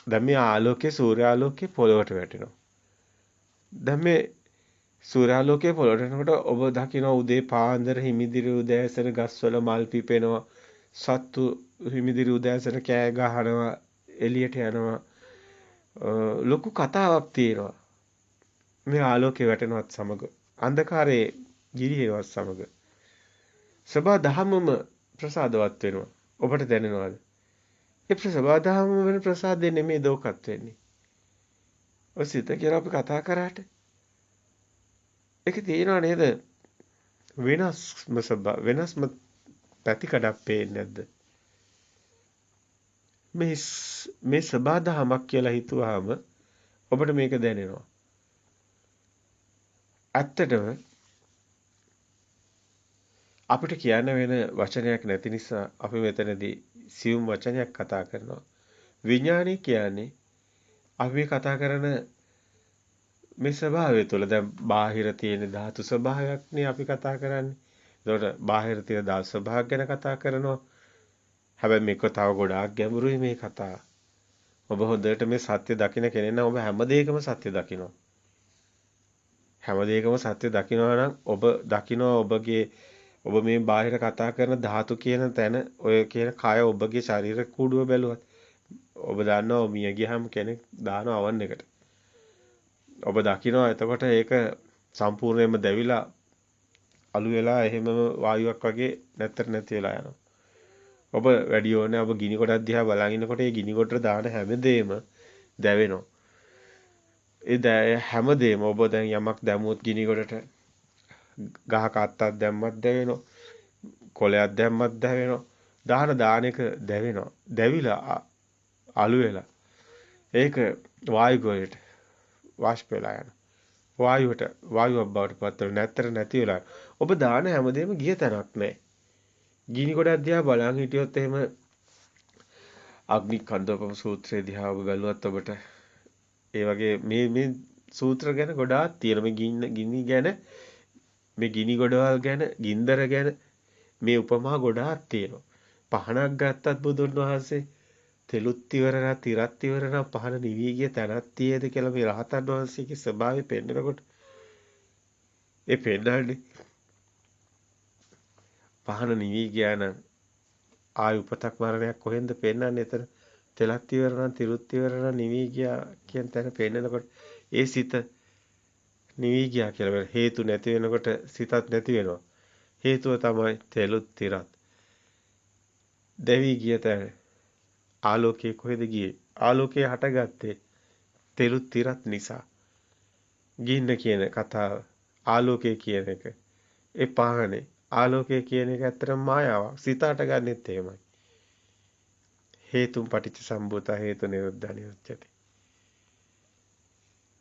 දැන් මේ ආලෝකයේ සූර්යාලෝකයේ පොළොවට වැටෙනවා. දැන් මේ සූර්යාලෝකයේ පොළොවට වැටෙනකොට ඔබ දකින්න උදේ පාන්දර හිමිදිරි උදෑසන ගස්වල මල් පිපෙනවා. සත්තු හිමිදිරි උදෑසන කෑ ගහනවා එළියට යනවා. ලොකු කතාවක් තියෙනවා. මේ ආලෝකය වැටෙනවත් සමග අන්ධකාරයේ ගිලිහෙනවත් සමග සබා දහමම ප්‍රසාදවත් වෙනවා. ඔබට දැනෙනවද? ඒ සබා දහම වෙන ප්‍රසාදේ නෙමෙයි දෝකත් වෙන්නේ. ඔය සිත කියලා අපි කතා කරාට ඒක තියෙනව නේද? වෙනස්ම පැතිකඩක් පේන්නේ නැද්ද? මේ සබා දහමක් කියලා හිතුවාම ඔබට මේක දැනෙනවා. ඇත්තටම අපිට කියන්න වෙන වචනයක් නැති නිසා අපි මෙතනදී සියුම් වචනයක් කතා කරනවා. විඥානය කියන්නේ අපි කතා කරන මේ ස්වභාවය තුළ දැන් බාහිර තියෙන ධාතු ස්වභාවයක්නේ අපි කතා කරන්නේ. ඒකට බාහිර තියෙන ධාතු ස්වභාවයක් ගැන කතා කරනවා. හැබැයි මේක තව ගොඩාක් ගැඹුරුයි මේ කතාව. ඔබ හොඳට මේ සත්‍ය දකින්න කෙනෙක් නම් ඔබ හැම දෙයකම සත්‍ය දකිනවා. හැම දෙයකම සත්‍ය දකිනවා නම් ඔබ දකිනවා ඔබ මේ බාහිර කතා කරන ධාතු කියන තැන ඔය කියන කය ඔබගේ ශරීර කූඩුව බැලුවත් ඔබ දන්නවා මිය ගියහම කෙනෙක් දානවා අවන් එකට. ඔබ දකිනවා එතකොට ඒක සම්පූර්ණයෙන්ම දැවිලා අලු වෙලා එහෙමම වායුවක් වගේ නැති වෙලා යනවා. ඔබ වැඩි ඕනේ ඔබ ගිනි කොටක් දිහා බලන් ඉන්නකොට ඒ ගිනි කොටට දාන හැමදේම දැවෙනවා. ඒ හැමදේම ඔබ දැන් යමක් දැමුවොත් ගිනි කොටට ගහක අත්තක් දැම්මත් දැවෙනවා. කොලයක් දැම්මත් දැවෙනවා. දාන එක දැවෙනවා. දැවිලා අලු වෙලා ඒක වායු ගොඩට වාෂ්ප වෙලා යනවා. වායුවක් බවට පත් වෙන නැති වෙලා. ඔබ දාන හැමදේම ගිය තැනක් නැහැ. ගිනි ගොඩක් දිහා බලන් හිටියොත් එහෙම අග්නිකන්දෝපම සූත්‍රය දිහා ඔබ බැලුවත් ඔබට ඒ වගේ මේ සූත්‍ර ගැන ගොඩාක් තියෙන මේ ගිනි ගැන මේ ගිනි ගොඩවල් ගැන ගින්දර ගැන මේ උපමා ගොඩාක් තියෙනවා. පහනක් ගත්තත් බුදුන් වහන්සේ තෙලුත් ඉවරලා තිරත් ඉවරලා පහන නිවි ගිය තැනක් තියේද කියලා මේ රහතන් වහන්සේගේ ස්වභාවය පෙන්නකොට ඒ පෙන්නන්නේ පහන නිවි ගියා නම් ආය උපතක් මරණයක් කොහෙන්ද පෙන්නන්නේ එතන තෙලත් ඉවරලා තිරුත් ඉවරලා නිවි ගියා කියන තැන පෙන්නකොට ඒ සිත නිවි ගියා කියලා හේතු නැති වෙනකොට සිතත් නැති වෙනවා හේතුව තමයි තෙලුත් තිරත් දෙවි ගිය තැන ආලෝකයේ කොහෙද ගියේ ආලෝකය හටගත්තේ තෙලුත් තිරත් නිසා ගින්න කියන කතාව ආලෝකය කියන එක ඒ පහනේ ආලෝකය කියන එක ඇත්තටම මායාවක් සිත හටගන්නෙත් එහෙමයි හේතුම් පටිච්ච සම්භූත හේතු නිරුද්ධ නිරුච්චති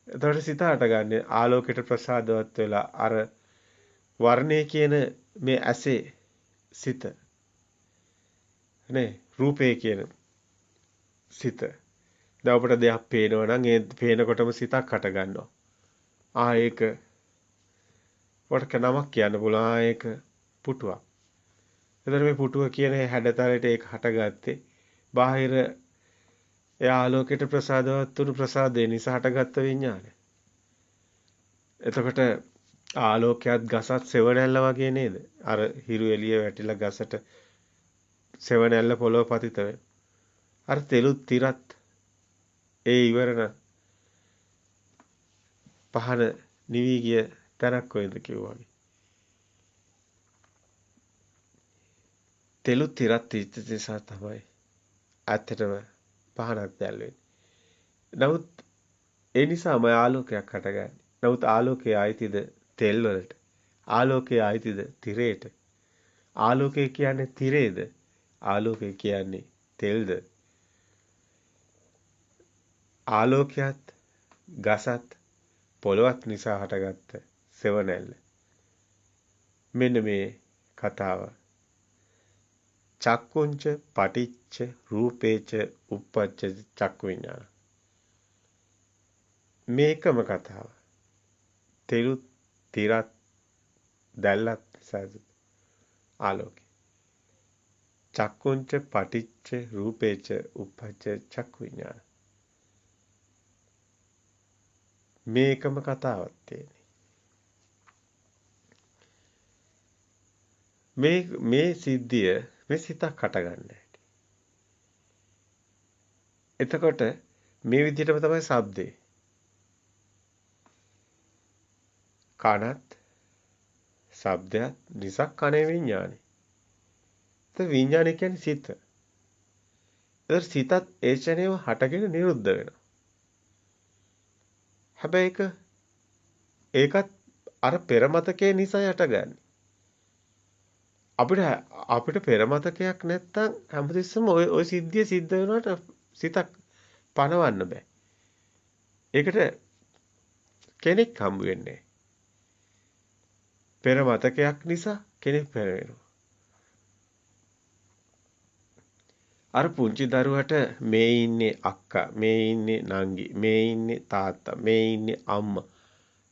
එතකොට සිත හටගන්නේ ආලෝකයට ප්‍රසාදවත් වෙලා අර වර්ණය කියන මේ ඇසේ සිත නේ රූපේ කියන සිත දැන් අපිට දෙයක් පේනවා නම් ඒ පේනකොටම සිතක් හට ගන්නවා ඒක වටක නමක් කියන්න පුළුවන් ඒක පුටුවක් එතන මේ පුටුව කියන හැඩතලයට ඒක හටගත්තේ බාහිර ඒ ආලෝකයට ප්‍රසාදවත් වුණු ප්‍රසාදේ නිසා හටගත්ත විඥානය එතකොට ආලෝකයක් ගසත් සෙවණැල්ල වගේ නේද අර හිරු එළිය වැටිලා ගසට සෙවණැල්ල පොළොව පතිත වෙන අර තෙලුත් තිරත් ඒ ඉවරන පහන නිවි ගිය තරක් කොයිද කිව්වා තෙලුත් තිරත් නිසා තමයි ඇත්තටම පහනක් දැල්වෙන්නේ නමුත් ඒ නිසාම ආලෝකයක් හටගන්නේ නමුත් ආලෝකයේ ආයිතිද තෙල් වලට ආලෝකයේ ආයිතිද තිරේට ආලෝකය කියන්නේ තිරේද ආලෝකය කියන්නේ තෙල්ද ආලෝකයත් ගසත් පොළොවත් නිසා හටගත්ත සෙවණැල්ල මෙන්න මේ කතාව චක්කුංච පටිච්ච රූපේච උප්පච්ච චක්කු විඥාන මේකම කතාව තෙලුත් තිරත් දැල්ලත් සාද ආලෝකය චක්කුංච පටිච්ච රූපේච උප්පච්ච චක්කු විඥාන මේකම කතාවක් තියෙන්නේ මේ සිද්ධිය මේ සිතක් හටගන්න හැටි එතකොට මේ විදිහටම තමයි ශබ්දේ කනත් ශබ්දයක් නිසා කනේ විඥානේ ඒ විඥානය කියන්නේ සිත ඒතර සිතත් ඒ ක්ෂණයම හටගෙන නිරුද්ධ වෙනවා හැබැයි ඒකත් අර පෙරමතකයේ නිසා යටගන්නේ. අපිට පෙරමතකයක් නැත්තම් හැමතිස්සෙම ওই සිද්ධිය සිද්ධ වෙනකොට සිතක් පනවන්න බෑ. ඒකට කෙනෙක් හම්බ වෙන්නේ. පෙරමතකයක් නිසා කෙනෙක් පෙරවෙනවා. අර පුංචි දරුවට මේ ඉන්නේ අක්කා, මේ ඉන්නේ නංගි, මේ ඉන්නේ තාත්තා, මේ ඉන්නේ අම්මා.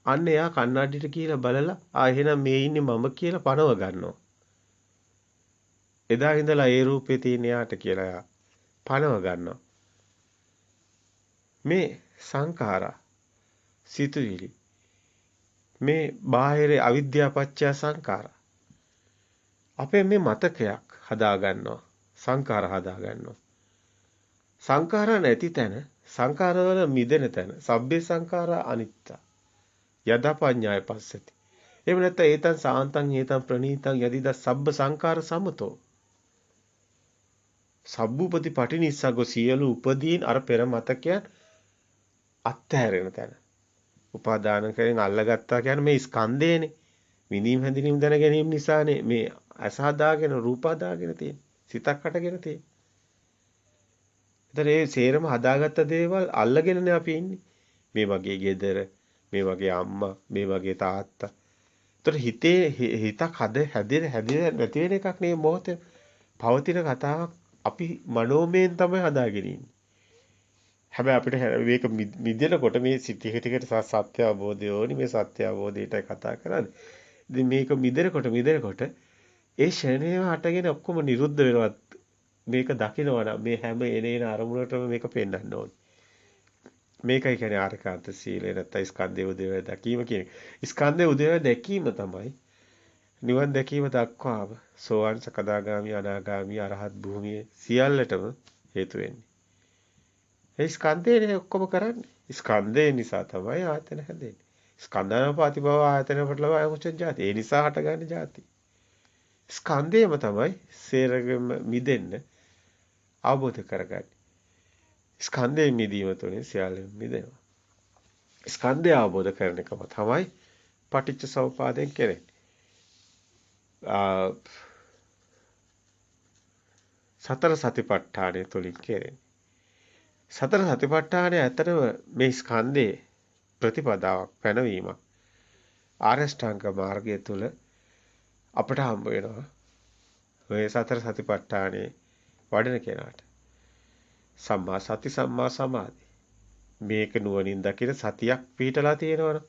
අන්න එයා කන්නඩියට කියලා බලලා එහෙනම් මේ ඉන්නේ මම කියලා පනව ගන්නවා. එදා ඉඳලා ඒ රූපේ තියෙන යාට කියලා එයා පනව ගන්නවා. මේ සංඛාරා සිතුවිලි මේ බාහිර අවිද්‍යාව පත්‍ය සංඛාර. අපේ මේ මතකයක් හදා ගන්නවා. සංඛාර හදා ගන්නවා. සංඛාර නැති තැන සංඛාරවල මිදෙන තැන සබ්බේ සංඛාරා අනිත්‍ය. යදපඤ්ඤාය පස්සති. එහෙම නැත්නම් ඒතං සාන්තං හේතං ප්‍රණීතං යදිද සබ්බ සංඛාර සමතෝ. සබ්බූපති පටිනිස්සග්ගෝ සියලු උපදීන් අර පෙර මතකයන් අත්හැරෙන තැන. උපාදාන කරගෙන අල්ලගත්තා කියන්නේ මේ ස්කන්ධේනේ. විනීම හැඳිනීම දැන ගැනීම නිසානේ මේ අස හදාගෙන රූප හදාගෙන තියෙන්නේ. සිතක් හටගෙන තියෙන්නේ. ඒතර ඒ සේරම හදාගත්ත දේවල් අල්ලගෙනනේ අපි ඉන්නේ. මේ වගේ ගෙදර, මේ වගේ අම්මා, මේ වගේ තාත්තා. ඒතර හිතේ හිතක් හැදෙන්නේ නැති වෙන එකක් නේ මොහොතේ පවතින කතාවක් අපි මනෝමයෙන් තමයි හදාගෙන ඉන්නේ. හැබැයි අපිට මේක මිදෙනකොට මේ ටික ටිකට සත්‍ය අවබෝධය ඕනි මේ සත්‍ය අවබෝධයටයි කතා කරන්නේ. ඉතින් මේක මිදෙනකොට ඒ ෂණේම හටගෙන ඔක්කොම නිරුද්ධ වෙනවා. මේක දකිනවා මේ හැම එනේන අරමුණටම මේක පෙන්වන්න ඕනි. මේකයි කියන්නේ ආරකාන්ත සීලය නැත්නම් ස්කන්ධය උදේවැය දැකීම කියන්නේ. ස්කන්ධය උදේවැය දැකීම තමයි නිවන් දැකීම දක්වාම සෝවාන් සකදාගාමි අනාගාමි අරහත් භූමියේ සියල්ලටම හේතු වෙන්නේ. ඒ ස්කන්ධයනේ ඔක්කොම කරන්නේ. ස්කන්ධය නිසා තමයි ආයතන හැදෙන්නේ. ස්කන්ධානපාති බව ආයතන වලව අයමුච්ච જાති. ඒ නිසා හටගන්නේ જાති. ස්කන්ධයම තමයි සේරගෙම මිදෙන්න අවබෝධ කරගන්නේ. ස්කන්ධයෙන් මිදීම තුළින් සියල්ලම මිදෙනවා. ස්කන්ධය අවබෝධ කරන එකම තමයි පටිච්ච සමුප්පාදයෙන් කරන්නේ. සතර සතිපට්ඨානය තුළින් කරන්නේ. සතර සතිපට්ඨානය ඇතරම මේ ස්කන්ධේ ප්‍රතිපදාවක් පැනවීමක්. ආරෂ්ඨාංග මාර්ගය තුළ අපට හම්බ වෙනවා. ඔය සතර සතිපට්ඨානේ වඩන කෙනාට සම්මා සති සම්මා සමාධි මේක නුවණින් දකින සතියක් පිහිටලා තියෙනවනේ.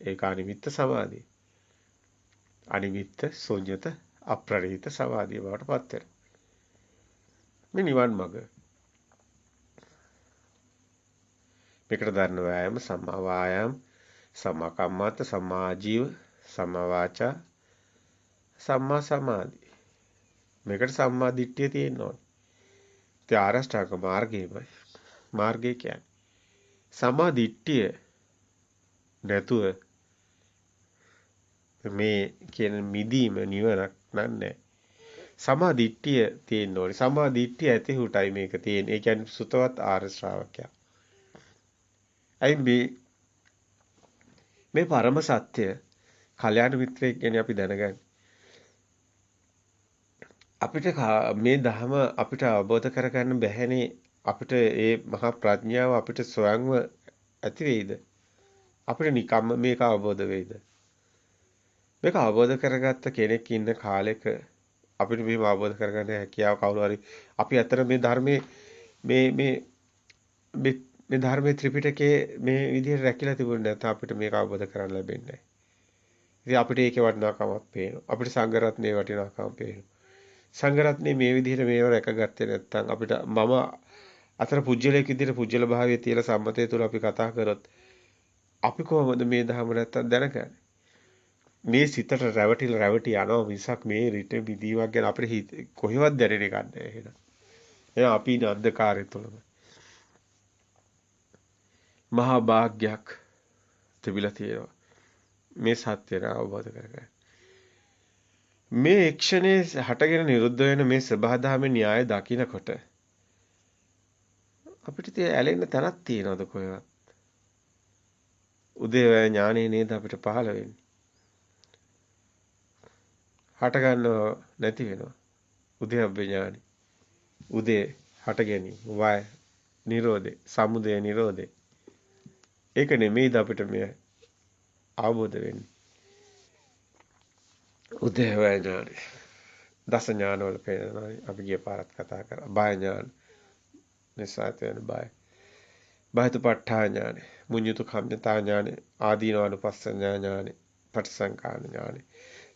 ඒක අනිමිත්ත සමාධිය. අනිමිත්ත ශුන්්‍යත අප්‍රණීත සමාධිය බවට පත් වෙනවා. මේ නිවන් මඟ. මේකට දරන වෑයම සම්මා වායාම, සම්මා කම්මන්ත, සම්මා ආජීව, සම්මා වාචා, සම්මා සමාධි. මේකට සම්මා දිට්ඨිය තියෙන්න ඕනේ. ඒ ආරෂ්ඨාංග මාර්ගයමයි. මාර්ගය කියන්නේ සම්මා දිට්ඨිය නැතුව මේ කියන මිදීම නිවනක් නන්නේ. සම්මා දිට්ඨිය තියෙන්න ඕනේ. සම්මා දිට්ඨිය ඇති හුටයි මේක තියෙන්නේ. ඒ කියන්නේ සුතවත් ආර්ය ශ්‍රාවකයා. අයි මේ පරම සත්‍ය කල්‍යාණ මිත්‍රයෙක් ගැන අපි දැනගන්න. අපිට මේ ධහම අපිට අවබෝධ කරගන්න බැහැනේ. අපිට ඒ මහා ප්‍රඥාව අපිට ස්වයංව ඇති වෙයිද? අපිට නිකම්ම මේක අවබෝධ වෙයිද? මේක අවබෝධ කරගත්ත කෙනෙක් ඉන්න කාලෙක අපිට මේව අවබෝධ කරගන්න හැකියාව කවුරු හරි අපි අතර මේ ධර්මයේ මේ ධර්මයේ ත්‍රිපිටකයේ මේ විදිහට රැකිලා තිබුණේ නැත්නම් අපිට මේක අවබෝධ කරගන්න ලැබෙන්නේ නැහැ. ඉතින් අපිට ඒකේ වටිනාකමක් පේනවා. අපිට සංඝ රත්නයේ වටිනාකම පේනවා. සංඝ රත්නයේ මේ විදිහට මේව රැකගත්තේ නැත්නම් අපිට මම අතර පුජ්‍යලයක් විදිහට පුජ්‍යල භාවයේ තියලා සම්මතය තුළ අපි කතා කරොත් අපි කොහොමද මේ ධර්ම නැත්තම් දැනගන්නේ? මේ සිතට රැවටි යනවා මිසක් මේ රිට විදීවක් ගැන අපිට කොහෙවත් දැනෙන්නේ නැහැ එහෙනම්. එහෙනම් අපි ඉන්නේ අන්ධකාරය තුළම. මහා භාග්යක් තිබිලා තියෙනවා. මේ සත්‍යය අවබෝධ කරගන්න. මේ ක්ෂණේ හටගෙන නිරුද්ධ වෙන මේ සබහාධාමේ න්‍යාය දකිනකොට අපිට තිය ඇලෙන්න තැනක් තියනවද කොහෙවත්? උදේවැය ඥානෙ නේද අපිට පහළ වෙන්නේ. හට ගන්නව නැති වෙනවා. උදේවැය ඥානෙ. උදේ හට ගැනීම, වය නිරෝධේ, සමුදය නිරෝධේ. ඒක නෙමෙයිද අපිට මේ අවබෝධ වෙන්නේ. උදේවැය ඥානෙ. දස ඥාන වල පේනවා. අපි ගිය පාරත් කතා කරා. බය ඥාන. නිසාත වෙන බය. බයතුපත්ඨා ඥානෙ. මුඤ්ඤුතු කම්මතා ඥානෙ. ආදීනවානුපස්සනා ඥානෙ. පටිසංකාන ඥානෙ.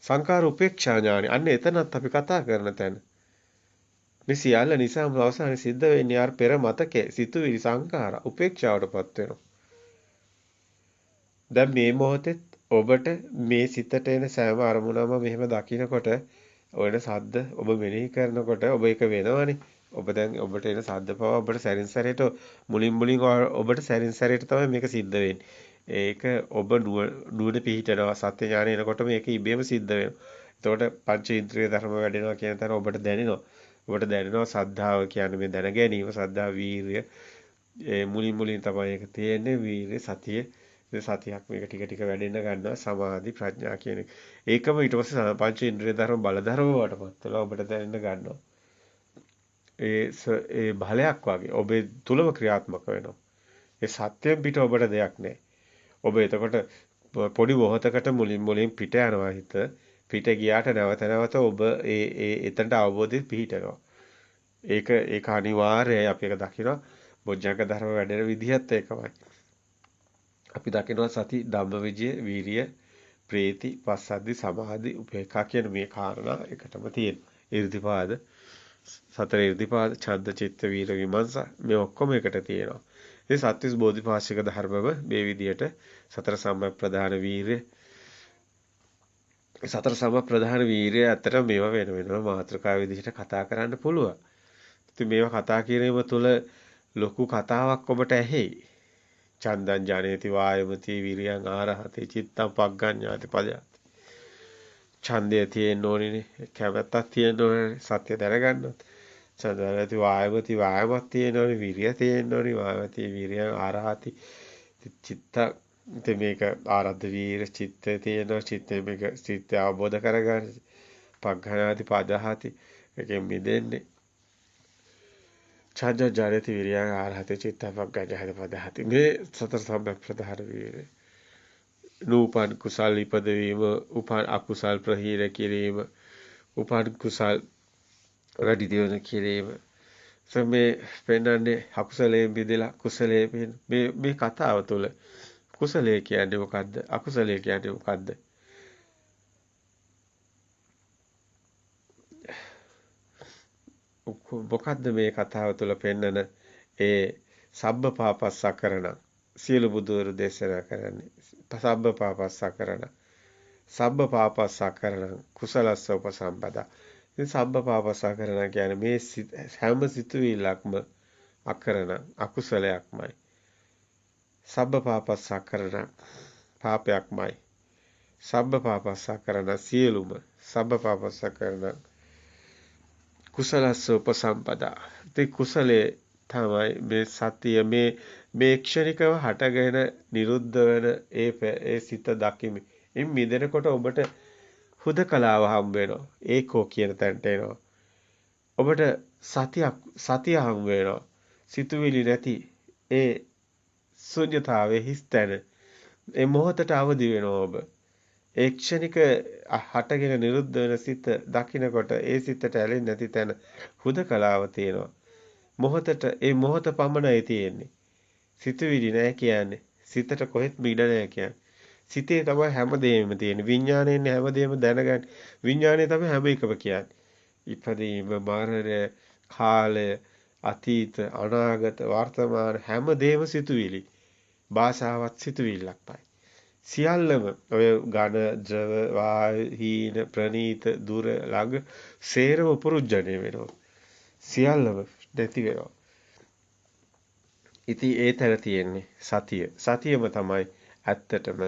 සංකාර උපේක්ෂා ඥානෙ. අන්න එතනත් අපි කතා කරන තැන. මේ සියල්ල නිසාම අවසානයේ සිද්ධ වෙන්නේ ආර පෙර මතකයේ සිතුවිලි සංකාර උපේක්ෂාවටපත් වෙනවා. දැන් මේ මොහොතේ ඔබට මේ සිතට එන සෑම අරමුණම මෙහෙම දකිනකොට ඔයන සද්ද ඔබ මෙනෙහි කරනකොට ඔබ ඒක වෙනවනේ. ඔබ දැන් ඔබට එන සද්ද පව ඔබට සැරින් සැරේට මුලින් ඔබට සැරින් සැරේට තමයි මේක සිද්ධ වෙන්නේ. ඒක ඔබ නුවණ පිහිටනවා සත්‍ය ඥානය එනකොට මේක ඉබේම සිද්ධ වෙනවා. එතකොට පංච ඉන්ද්‍රිය ධර්ම වැඩෙනවා කියන තැන ඔබට දැනෙනවා. ඔබට දැනෙනවා සද්ධාව කියන්නේ මේ දැන ගැනීම, සද්ධා වීරිය. ඒ මුලින් තමයි ඒක තියෙන්නේ වීරිය සතිය. සතියක් මේක ටික ටික වැඩෙන්න ගන්නවා සමාධි ප්‍රඥා කියන එක. ඒකම ඊට පස්සේ පංච ඉන්ද්‍රිය ධර්ම බල ධර්ම වලටපත් වෙලා ඔබට දැනෙන්න ගන්නවා. ඒ බලයක් වගේ ඔබේ තුලම ක්‍රියාත්මක වෙනවා. ඒ සත්‍යයෙන් පිට ඔබට දෙයක් නැහැ. ඔබ එතකොට පොඩි මොහොතකට මුලින් පිට යනවා හිත. පිට ගියාට නැවත ඔබ එතනට අවබෝධයෙන් පිහිටනවා. ඒක අනිවාර්යයි අපි ඒක දකිනවා. බොජ්ජංග ධර්ම වැඩෙන විදිහත් ඒකමයි. අපි දකිනවා සති ධම්මවිජය වීරිය ප්‍රීති පස්සද්ධි සමාධි උපේක්ඛා කියන මේ කාරණා එකටම තියෙන. irdipaද සතර irdipaද ඡන්ද චිත්ත වීර විමර්ශ මේ ඔක්කොම එකට තියෙනවා. මේ සත්‍විස් බෝධිපාශික ධර්මව මේ විදියට සතර සම්‍යක් ප්‍රධාන වීරිය සතර සම්‍යක් ප්‍රධාන වීරිය ඇත්තට මේවා වෙනම මාතෘකා විදිහට කතා කරන්න පුළුවන්. ඉතින් මේවා කතා කිරීම තුළ ලොකු කතාවක් ඔබට ඇහෙයි. චන්දං ජනේති වායමති විරියං ආරහති චිත්තං පග්ගඤ්ඤාති පදයාති. ඡන්දය තියෙන්න ඕනේ, කැමැත්තක් තියෙන්න ඕනේ, සත්‍ය දැනගන්නත්. චන්දනති වායමති වායමක් තියෙන්න ඕනේ, විරිය තියෙන්න ඕනේ, වායමති විරියං ආරහති චිත්ත මේක ආරද්ධ වීර චිත්තය තියෙනවා, චිත්තය මේක චිත්තය අවබෝධ කරගන්න. පග්ගඤ්ඤාති පදයාති එකෙන් මිදෙන්නේ. ඡන්ද ජනේති විරියං ආරහති චිත්තං පග්ගඤ්ඤාති පදයාති මේ සතර සම්‍යක් ප්‍රධාන වීරිය. නූපන් කුසල් ඉපදවීම, උපන් අකුසල් ප්‍රහීන කිරීම, උපන් කුසල් වැඩි දියුණු කිරීම. මේ පෙන්වන්නේ අකුසලයෙන් මිදලා කුසලයෙන් මේ කතාව තුළ කුසලයේ කියන්නේ මොකද්ද? අකුසලයේ කියන්නේ මොකද්ද? මොකද්ද මේ කතාව තුළ පෙන්වන ඒ සබ්බ පාපස්සකරණ සියලු බුදුවරු දේශනා කරන්නේ සබ්බ පාපස්සකරණ සබ්බ පාපස්සකරණ කුසලස්ස උපසම්පදා. ඉතින් සබ්බ පාපස්සකරණ කියන්නේ මේ හැම සිතුවිල්ලක්ම අකරණ අකුසලයක්මයි. සබ්බ පාපස්සකරණ පාපයක්මයි. සබ්බ පාපස්සකරණ සියලුම සබ්බ පාපස්සකරණ කුසලස්ස උපසම්පදා. ඉතින් කුසලයේ තමයි මේ සතිය මේ ක්ෂණිකව හටගෙන නිරුද්ධ වෙන ඒ සිත දකිමි. ඉන් මිදෙනකොට ඔබට හුදකලාව හම්බ වෙනවා. ඒකෝ කියන තැනට එනවා. ඔබට සතිය හම්බ වෙනවා. සිතුවිලි නැති ඒ ශුන්‍යතාවයේ හිස් තැන. ඒ මොහොතට අවදි වෙනවා ඔබ. ඒ ක්ෂණික හටගෙන නිරුද්ධ වෙන සිත දකින්නකොට ඒ සිතට ඇලෙන්නේ නැති තැන හුදකලාව තියෙනවා. ඒ මොහොත පමණයි තියෙන්නේ. සිතුවිලි නැහැ කියන්නේ. සිතට කොහෙත් ඉඩ නැහැ කියන්නේ. සිතේ තමයි හැමදේම තියෙන්නේ. විඥාණයෙන් හැමදේම දැනගන්න. විඥාණය තමයි හැම එකම කියන්නේ. ඉපදීම, මරණය, කාලය, අතීත, අනාගත, වර්තමාන හැමදේම සිතුවිලි. භාෂාවත් සිතුවිල්ලක්මයි. සියල්ලම ඔය ඝන, ද්‍රව, වායු, හීන, ප්‍රනීත, දුර, ළඟ සේරම පුරුජණය වෙනවා. සියල්ලම නැති වෙනවා. ඉතින් ඒ තැන තියෙන්නේ සතිය. සතියම තමයි ඇත්තටම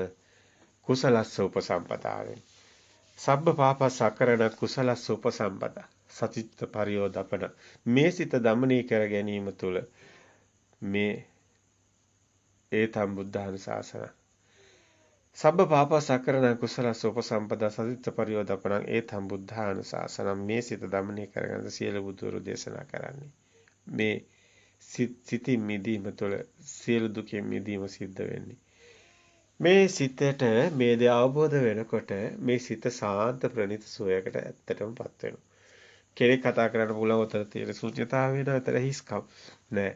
කුසලස්ස උපසම්පදාවෙන්. සබ්බ පාපස්සකරණ කුසලස්ස උපසම්පදා. සතිත්ත පරියෝදපන. මේ සිත දමනය කර ගැනීම තුළ මේ ඒතම් බුද්ධානුශාසන. සබ්බ පාපස්සකරණ කුසලස්ස උපසම්පදා සතිත්ත පරියෝදපන ඒතම් බුද්ධානුශාසන. මේ සිත දමනය කරගන්න සියලු බුදුරු දේශනා කරන්නේ. මේ සිතින් මිදීම තුළ සියලු දුකෙන් මිදීම සිද්ධ වෙන්නේ. මේ සිතට මේ දේ අවබෝධ වෙනකොට මේ සිත සාන්ත ප්‍රණීත සෝයකට ඇත්තටමපත් වෙනවා. කෙනෙක් කතා කරන්න පුළුවන් උතර තියෙන ශුන්‍යතාවය නතර හිස්කම් නෑ.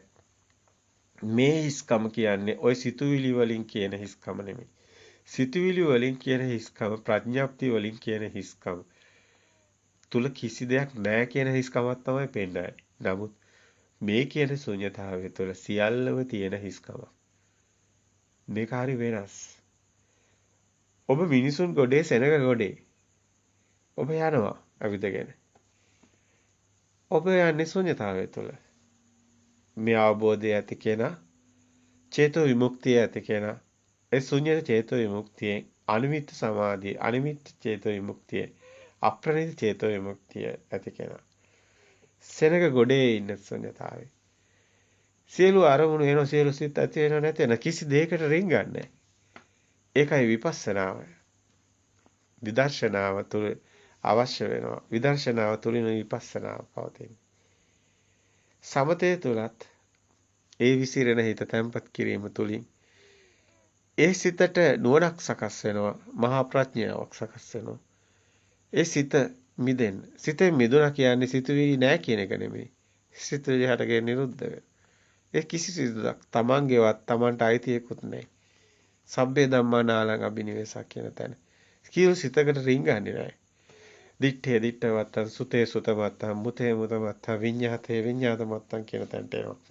මේ හිස්කම කියන්නේ ওই සිතුවිලි වලින් කියන හිස්කම නෙමෙයි. සිතුවිලි වලින් කියන හිස්කම ප්‍රඥාප්ති වලින් කියන හිස්කම තුල කිසි දෙයක් නෑ කියන හිස්කමක් තමයි පෙන්නන්නේ. නමුත් මේ කියන ශුන්‍යතාවය තුළ සියල්ලම තියෙන හිස්කම. මේක හරි වෙනස්. ඔබ මිනිසුන් ගොඩේ සෙනග ගොඩේ. ඔබ යනවා ඇවිදගෙන. ඔබ යන්නේ ශුන්‍යතාවය තුළ. මේ අවබෝධය ඇති කෙනා චේතෝ විමුක්තිය ඇති කෙනා ඒ ශුන්‍ය චේතෝ විමුක්තියෙන් අනිමිත්ත සමාධිය අනිමිත්ත චේතෝ විමුක්තිය අප්‍රණිත චේතෝ විමුක්තිය ඇති කෙනා සෙනග ගොඩේ ඉන්න ශුන්‍යතාවේ සියලු අරමුණු එන සියලු සිත් ඇති වෙනව නැති වෙන කිසි දෙයකට රිංගන්නේ ඒකයි විපස්සනාව විදර්ශනාව තුළ අවශ්‍ය වෙනවා විදර්ශනාව තුළින් විපස්සනාව පවතින සමතේ තුලත් ඒ විසිරෙන හිත තැම්පත් කිරීම තුළින් ඒ සිතට නුවණක් සකස් වෙනවා මහා ප්‍රඥාවක් සකස් වෙනවා ඒ සිත මිදෙන්න සිතෙන් මිදුණා කියන්නේ සිතුවිලි නැහැ කියන එක නෙමෙයි සිතුවිලි හටගෙන නිරුද්ධ වෙනවා ඒ කිසිසේත් තමන්ගේවත් තමන්ට අයිතියකුත් නැහැ සබ්බේ ධම්මා නාලං අබිනිවෙසක් කියන තැන කීරු සිතකට රිංගන්නේ නැහැ දිත්තේ දිත්තවත්තං සුතේ සුතමත්තං මුතේ මුතමත්තං විඤ්ඤාතේ විඤ්ඤාතමත්තං කියන තැනට එනවා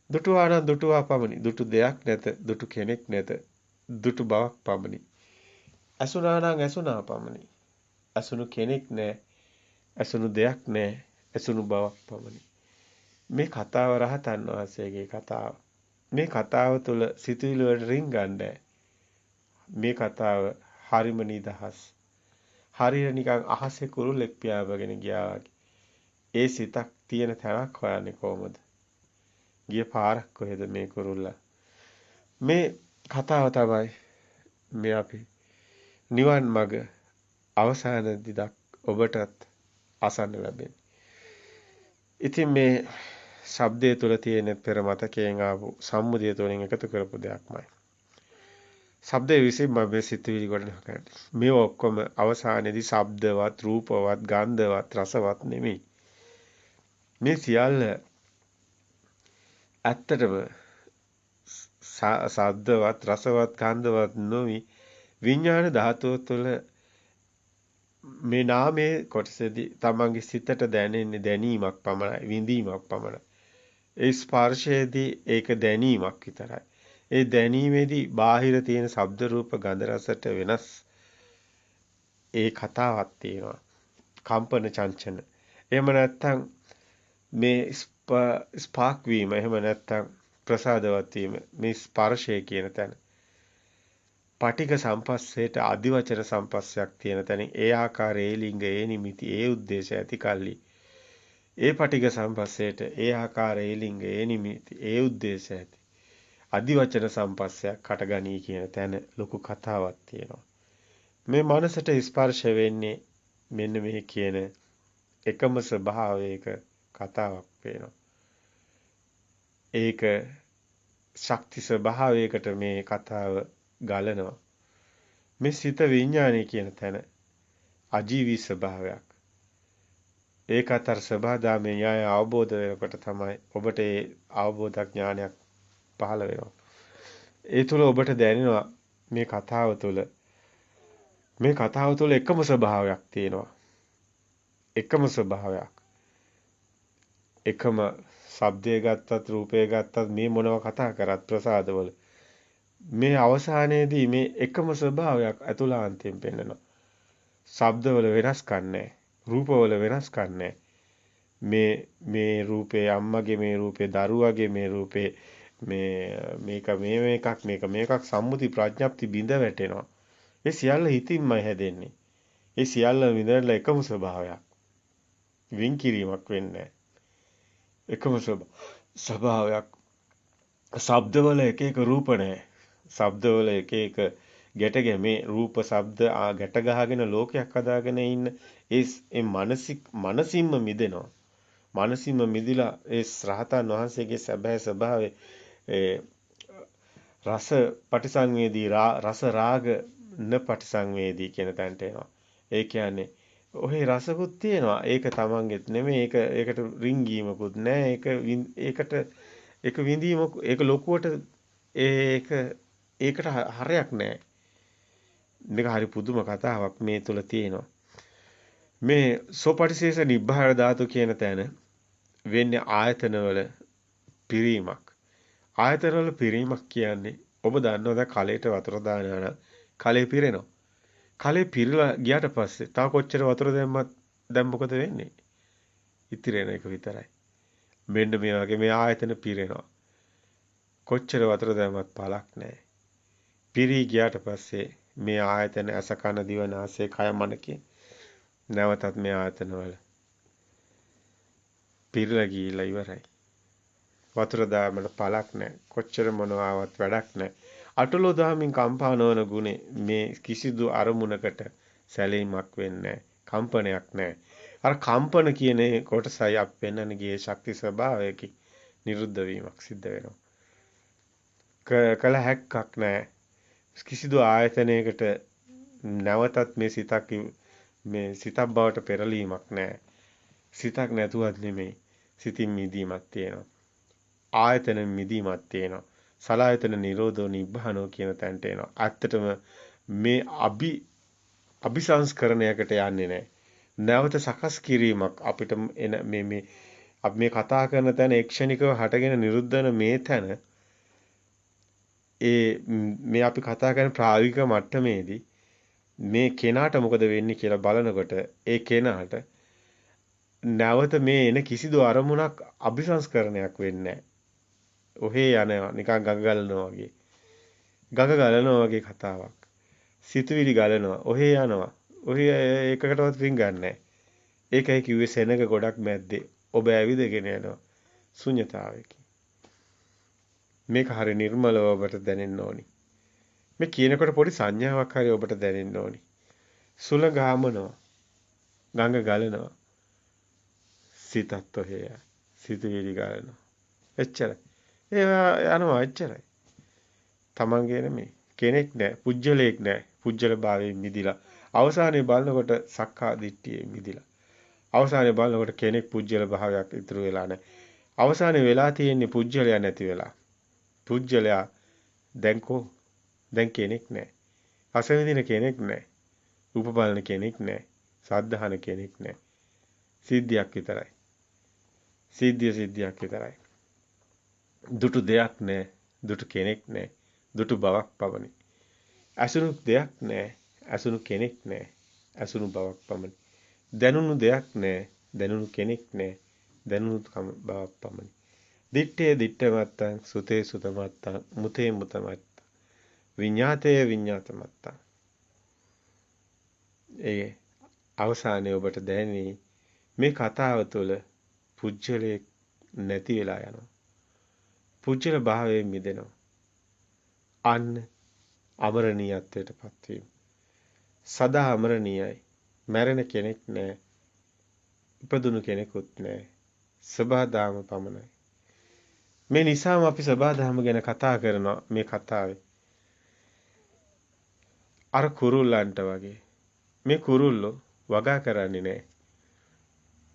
දුටුවා නම් දුටුවා පමණි. දුටු දෙයක් නැත. දුටු කෙනෙක් නැත. දුටු බවක් පමණි. ඇසුණා නම් ඇසුණා පමණි. ඇසුණු කෙනෙක් නැහැ. ඇසුණු දෙයක් නැහැ. ඇසුණු බවක් පමණි. මේ කතාව රහතන් වහන්සේගේ කතාව. මේ කතාව තුළ සිතුවිලි වලට රිංගන්නේ මේ කතාව හරිම නිදහස්. හරියට නිකන් අහසේ කුරුල්ලෙක් පියාඹගෙන ගියා වගේ. ඒ සිතක් තියෙන තැනක් හොයන්නේ කොහොමද? ගිය පාරක් කොහෙද මේ කුරුල්ලා මේ කතාව තමයි මේ අපි නිවන් මඟ අවසාන දිදක් ඔබටත් අසන්න ලැබෙන්නේ. ඉතින් මේ ශබ්දයේ තුල තියෙන පෙර මතකයෙන් ආපු සම්මුතිය තුළින් එකතු කරපු දෙයක්මයි. ශබ්දයේ විසින්ම මේ සිතුවිලි ගොඩනගන්නේ. මේ ඔක්කොම අවසානයේදී ශබ්දවත්, රූපවත්, ගන්ධවත්, රසවත් නෙමෙයි. මේ සියල්ල ඇත්තටම සද්දවත් රසවත් ගන්ධවත් නොවි විඥාන ධාතුව තුළ මේ නාමයේ කොටසදී තමන්ගේ සිතට දැනෙන්නේ දැනීමක් පමණයි විඳීමක් පමණයි ඒ ස්පර්ශයේදී ඒක දැනීමක් විතරයි ඒ දැනීමේදී බාහිර තියෙන ශබ්ද රූප ගන්ධ රසට වෙනස් ඒ කතාවක් තියෙනවා කම්පන චංචන එහෙම නැත්නම් මේ ස්පාක් වීම එහෙම නැත්නම් ප්‍රසාදවත් වීම මේ ස්පර්ශය කියන තැන පටික සම්පස්සේට අදිවචන සම්පස්සයක් තියෙන තැන ඒ ආකාරයේ ලිංග ඒ නිමිති ඒ ಉದ್ದೇಶ ඇති කල්ලි ඒ පටික සම්පස්සේට ඒ ආකාරයේ ලිංග ඒ නිමිති ඒ ಉದ್ದೇಶ ඇති අදිවචන සම්පස්සයක් හටගනී කියන තැන ලොකු කතාවක් තියෙනවා මේ මනසට ස්පර්ශ වෙන්නේ මෙන්න මේ කියන එකම ස්වභාවයක කතාවක් වෙනවා ඒක ශක්ති ස්වභාවයකට මේ කතාව ගලනවා මේ සිත විඥානය කියන තැන අජීවී ස්වභාවයක් ඒකතර ස්වභාවදාමේ න්‍යාය අවබෝධ වෙනකොට තමයි ඔබට ඒ අවබෝධ ඥානයක් පහළ වෙනවා ඒ තුළ ඔබට දැනෙනවා මේ කතාව තුළ එකම ස්වභාවයක් තියෙනවා එකම ස්වභාවයක් එකම ශබ්දය ගත්තත් රූපය ගත්තත් මේ මොනවා කතා කරත් ප්‍රසාදවල මේ අවසානයේදී මේ එකම ස්වභාවයක් අතුලාන්තයෙන් පෙන්වනවා. ශබ්දවල වෙනස්කම් නැහැ. රූපවල වෙනස්කම් නැහැ. මේ රූපේ අම්මගේ මේ රූපේ දරුවගේ මේ රූපේ මේක මේකක් සම්මුති ප්‍රඥප්ති බිඳ වැටෙනවා. ඒ සියල්ල හිතින්මයි හැදෙන්නේ. ඒ සියල්ල විඳලා එකම ස්වභාවයක්. වින් කිරීමක් වෙන්නේ නැහැ. එකම ස්වභාවයක් ශබ්දවල එක එක රූප නැහැ ශබ්දවල එක එක ගැට ගැමේ රූප ශබ්ද ගැට ගහගෙන ලෝකයක් හදාගෙන ඉන්න ඒ මනසින්ම මිදෙනවා මනසින්ම මිදිලා ඒ රහතන් වහන්සේගේ සැබෑ ස්වභාවය රස පටිසංවේදී රස රාග න පටිසංවේදී කියන තැනට එනවා ඒ කියන්නේ ඔහේ රසකුත් තියෙනවා. ඒක තමන්ගෙත් නෙමෙයි. ඒකට රිංගීමකුත් නැහැ. ඒක විඳීමක් ඒක ලොකුවට ඒකට හරයක් නැහැ. මේක හරි පුදුම කතාවක් මේ තුල තියෙනවා. මේ සෝපටිශේෂ නිබ්බාන ධාතු කියන තැන වෙන්නේ ආයතනවල පිරීමක්. ආයතනවල පිරීමක් කියන්නේ ඔබ දන්නවා දැන් කලයට වතුර දානවා නම් කලේ පිරෙනවා. කලේ පිරලා ගියාට පස්සේ තව කොච්චර වතුර දැම්මත් දැන් මොකද වෙන්නේ? ඉතිරෙන එක විතරයි. මෙන්න මේ වගේ මේ ආයතන පිරෙනවා. කොච්චර වතුර දැම්මත් පළක් නැහැ. පිරී ගියාට පස්සේ මේ ආයතන අස කන දිව නාසය කය මන කියන නැවතත් මේ ආයතන වල පිරලා ගිහිලා ඉවරයි. වතුර දාමට පළක් නැහැ. කොච්චර මොනවාවත් වැඩක් නැහැ. අටලෝ දහමින් කම්පා නොවන ගුණේ මේ කිසිදු අරමුණකට සැලීමක් වෙන්නේ නැහැ. කම්පනයක් නැහැ. අර කම්පන කියන කොටසයි අප පෙන්වන්නේ ගියේ ශක්ති ස්වභාවයකින් නිරුද්ධ වීමක් සිද්ධ වෙනවා. කල හැක්කක් නැහැ. කිසිදු ආයතනයකට නැවතත් මේ සිතක් බවට පෙරලීමක් නැහැ. සිතක් නැතුවත් නෙමෙයි. සිතින් මිදීමක් තියෙනවා. ආයතන මිදීමක් තියෙනවා. සලායතන නිරෝධෝ නිබ්බානෝ කියන තැනට එනවා. ඇත්තටම මේ අபிසංස්කරණයකට යන්නේ නැහැ. නැවත සකස් කිරීමක් අපිට එන මේ අපි මේ කතා කරන තැන ක්ෂණිකව හටගෙන නිරුද්ධ වෙන මේ තැන මේ අපි කතා කරන ප්‍රායෝගික මට්ටමේදී මේ කෙනාට මොකද වෙන්නේ කියලා බලනකොට ඒ කෙනාට නැවත මේ එන කිසිදු අරමුණක් අபிසංස්කරණයක් වෙන්නේ නැහැ. ඔහේ යනවා නිකන් ගඟ ගලනවා වගේ. ගඟ ගලනවා වගේ කතාවක්. සිතුවිලි ගලනවා. ඔහේ යනවා. ඔහේ එකකටවත් රින්ගන්නේ නැහැ. ඒකයි කිව්වේ සෙනඟ ගොඩක් මැද්දේ ඔබ ඇවිදගෙන යනවා. ශුන්‍යතාවයකින්. මේක හරිය නිර්මලව ඔබට දැනෙන්න ඕනි. මේ කියනකොට පොඩි සංඥාවක් හරිය ඔබට දැනෙන්න ඕනි. සුළඟ හමනවා. ගඟ ගලනවා. සිතත් ඔහේ සිතුවිලි ගලනවා. එච්චරයි. ඒවා යනවා එච්චරයි. තමන්ගේ නෙමෙයි. කෙනෙක් නැහැ, පුජ්‍යලයක් නැහැ. පුජ්‍යල භාවයෙන් මිදිලා. අවසානයේ බලනකොට සක්කා දිට්ඨියෙන් මිදිලා. අවසානයේ බලනකොට කෙනෙක් පුජ්‍යල භාවයක් ඉතුරු වෙලා නැහැ. අවසානයේ වෙලා තියෙන්නේ පුජ්‍යලයා නැති වෙලා. පුජ්‍යලයා දැන් කෙනෙක් නැහැ. රස විඳින කෙනෙක් නැහැ. රූප බලන කෙනෙක් නැහැ. සද්ධාහන කෙනෙක් නැහැ. සිද්ධියක් විතරයි. සිද්ධියක් විතරයි. දුටු දෙයක් නැහැ. දුටු කෙනෙක් නැහැ. දුටු බවක් පමණි. අසුණු දෙයක් නැහැ. අසුණු කෙනෙක් නැහැ. අසුණු බවක් පමණි. දැනුණු දෙයක් නැහැ. දැනුණු කෙනෙක් නැහැ. දැනුණු බවක් පමණි. දිත්තේ දිත්තමත්තං සුතේ සුතමත්තං මුතේ මුතමත්තං විඤ්ඤාතේ විඤ්ඤාතමත්තං. ඒ අවසානයේ ඔබට දැනෙන්නේ මේ කතාව තුළ පුජ්‍යලේ නැති වෙලා යනවා. පුජ්‍යල භාවයෙන් මිදෙනවා. අන්න අමරණීයත්වයටපත් වීම. සදා අමරණීයයි. මැරෙන කෙනෙක් නැහැ. ඉපදුණු කෙනෙකුත් නැහැ. සබහාදාම පමණයි. මේ නිසාම අපි සබහාදාම ගැන කතා කරනවා මේ කතාවේ. අර කුරුල්ලන්ට වගේ. මේ කුරුල්ලෝ වගා කරන්නේ නැහැ.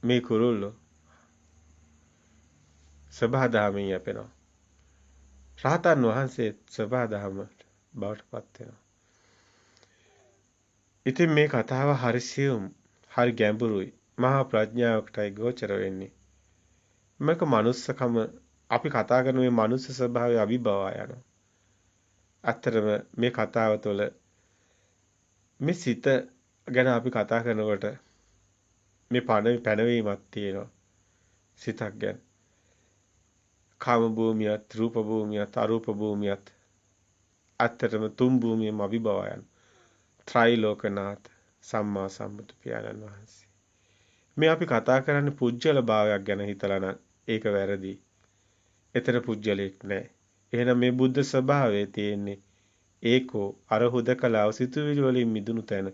මේ කුරුල්ලෝ සබහාදාමෙන් යැපෙනවා. රහතන් වහන්සේ සබහාදාම බවට පත් වෙනවා. ඉතින් මේ කතාව හරි සියුම්, හරි ගැඹුරුයි. මහා ප්‍රඥාවකටයි ගෝචර වෙන්නේ. මේක manussකම අපි කතා කරන මේ manuss ස්වභාවය අවිභවා යනවා. ඇත්තටම මේ කතාව තුළ මේ සිත ගැන අපි කතා කරනකොට මේ පැනවීමක් තියෙනවා. සිතක් ගැන. කාම භූමියත්, රූප භූමියත්, අරූප භූමියත් ඇත්තටම තුන් භූමියම අවිභවා යනවා. ත්‍රිලෝකනාථ සම්මා සම්බුදු පියාණන් වහන්සේ. මේ අපි කතා කරන්නේ පුජ්‍යල භාවයක් ගැන හිතලා නම් ඒක වැරදි. එතන පුජ්‍යලයක් නැහැ. එහෙනම් මේ බුද්ධ ස්වභාවයේ තියෙන්නේ ඒකෝ අර හුදකලාව සිතුවිලි වලින් මිදුණු තැන.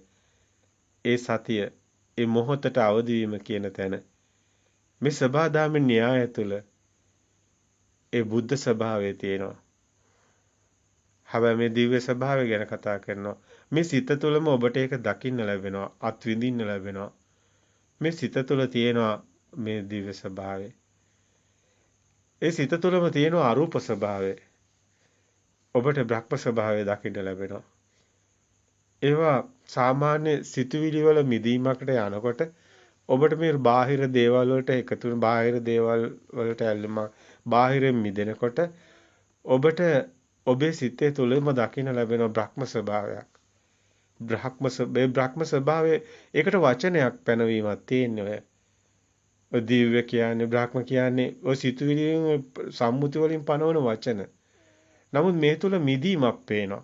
ඒ සතිය, ඒ මොහොතට අවදි වීම කියන තැන. මේ සබහාදාම න්‍යාය තුළ ඒ බුද්ධ ස්වභාවයේ තියෙනවා. හැබැයි මේ දිව්‍ය ස්වභාවය ගැන කතා කරනවා. මේ සිත තුළම ඔබට ඒක දකින්න ලැබෙනවා, අත්විඳින්න ලැබෙනවා. මේ සිත තුළ තියෙනවා මේ දිව්‍ය ස්වභාවය. ඒ සිත තුළම තියෙනවා අරූප ස්වභාවය. ඔබට බ්‍රහ්ම ස්වභාවය දකින්න ලැබෙනවා. ඒවා සාමාන්‍ය සිතුවිලි වල මිදීමකට යනකොට ඔබට මේ බාහිර දේවල් වලට එකතු වෙන බාහිර දේවල් වලට ඇල්ලුම බාහිරින් මිදෙනකොට ඔබට ඔබේ සිතේ තුළම දකින්න ලැබෙන බ්‍රහ්ම ස්වභාවයක්. බ්‍රහ්ම ස්වභාවයේ ඒකට වචනයක් පැනවීමක් තියෙන්නේ. ඔය දිව්‍ය කියන්නේ බ්‍රහ්ම කියන්නේ ඔය සිතුවිලි සම්මුති වලින් පනවන වචන. නමුත් මේ තුල මිදීමක් පේනවා.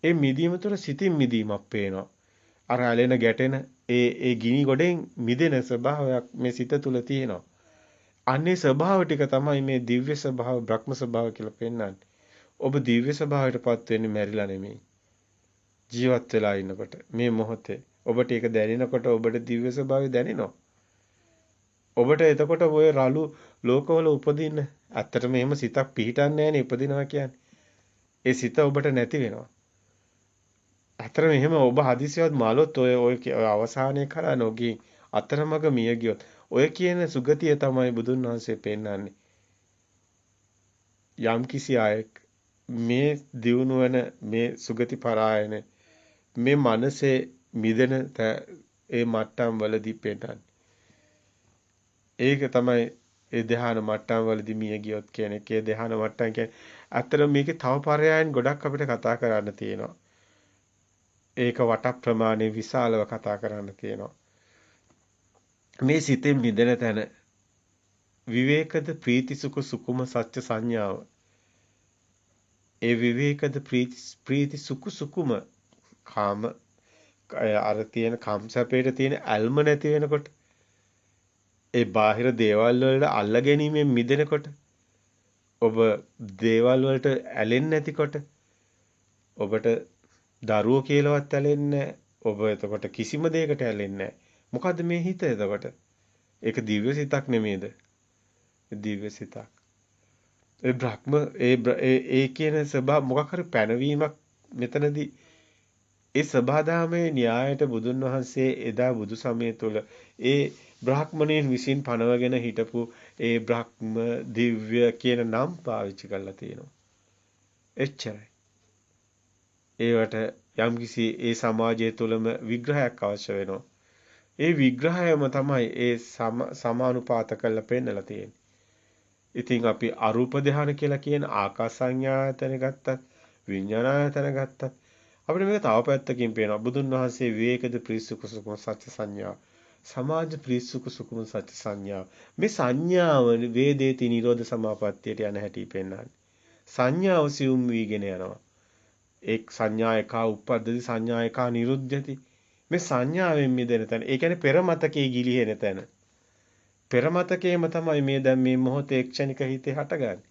ඒ මිදීම තුළ සිතින් මිදීමක් පේනවා. අර ඇලෙන ගැටෙන ඒ ගිනි ගොඩෙන් මිදෙන ස්වභාවයක් මේ සිත තුළ තියෙනවා. අන්නේ ස්වභාව ටික තමයි මේ දිව්‍ය ස්වභාව, බ්‍රහ්ම ස්වභාව කියලා පෙන්වන්නේ. ඔබ දිව්‍ය ස්වභාවයටපත් වෙන්නේ මැරිලා නෙමෙයි. ජීවත් වෙලා ඉන්නකොට මේ මොහොතේ ඔබට ඒක දැනෙනකොට ඔබට දිව්‍ය ස්වභාවය දැනෙනවා. ඔබට එතකොට ඔය රළු ලෝකවල උපදින්න ඇත්තටම එහෙම සිතක් පිහිටන්නේ නැහැනේ උපදිනවා කියන්නේ. ඒ සිත ඔබට නැති වෙනවා. අතරම එහෙම ඔබ හදිසියවත් මාළොත් ඔය අවසානයේ කරා නොගින් අතරමඟ මිය ගියොත් ඔය කියන සුගතිය තමයි බුදුන් වහන්සේ පෙන්වන්නේ. යම් කිසි අයෙක් මේ දියුණු වෙන මේ සුගති පරායන මේ මනසේ මිදෙන ඒ මට්ටම් වලදී පෙන්වන්නේ. ඒක තමයි ඒ ධ්‍යාන මට්ටම් වලදී මිය ගියොත් කියන එකේ ධ්‍යාන මට්ටම් කියන්නේ අතර මේකේ තව පරයයන් ගොඩක් අපිට කතා කරන්න තියෙනවා. ඒක වට ප්‍රමාණය විශාලව කතා කරන්න තියෙනවා. මේ සිතෙන් මිදෙන තැන විවේකද ප්‍රීති සුඛ සුකුම සත්‍ය සංඥාව. ඒ විවේකද ප්‍රීති සුඛ සුකුම කාම අර තියෙන කම්සපේට තියෙන ඇල්ම නැති වෙනකොට ඒ බාහිර දේවල් වලට අල්ල ගැනීමෙන් මිදෙනකොට ඔබ දේවල් වලට ඇලෙන්නේ නැතිකොට ඔබට දරුවෝ කියලාවත් ඇලෙන්නේ ඔබ එතකොට කිසිම දෙයකට ඇලෙන්නේ මොකද්ද මේ හිත එතකොට? ඒක දිව්‍ය සිතක් නෙමේද? දිව්‍ය සිතක්. ඒ බ්‍රහ්ම ඒ කියන ස්වභාව මොකක් හරි පැනවීමක් මෙතනදී ඒ සබහාදාමේ න්‍යායට බුදුන් වහන්සේ එදා බුදු සමය තුළ ඒ බ්‍රාහ්මණයන් විසින් පනවගෙන හිටපු ඒ බ්‍රහ්ම දිව්‍ය කියන නම් පාවිච්චි කරලා තියෙනවා. එච්චරයි. ඒවට යම්කිසි ඒ සමාජය තුළම විග්‍රහයක් අවශ්‍ය වෙනවා. ඒ විග්‍රහයම තමයි ඒ සමානුපාත කරලා පෙන්නලා තියෙන්නේ. ඉතින් අපි අරූප ධානය කියලා කියන ආකාස සංඥායතන ගත්තත් විඥානායතන ගත්තත් අපිට මේක තව පැත්තකින් පේනවා. බුදුන් වහන්සේ විවේකද ප්‍රීසුක සුකුම සත්‍ය සංඥා, සමාජ ප්‍රීසුක සුකුම සත්‍ය සංඥා. මේ සංඥාව වේදේති නිරෝධ සමාපත්තියට යන හැටි පෙන්වන්නේ. සංඥාව සියුම් වීගෙන යනවා. එක් සංඥා එක උප්පද්දති සංඥා එක නිරුද්ධති. මේ සංඥාවෙන් මිදෙන තැන. ඒ කියන්නේ පෙර මතකයේ ගිලිහෙන තැන. පෙර මතකයේම තමයි මේ දැන් මේ මොහොතේ ක්ෂණික හිතේ හටගන්නේ.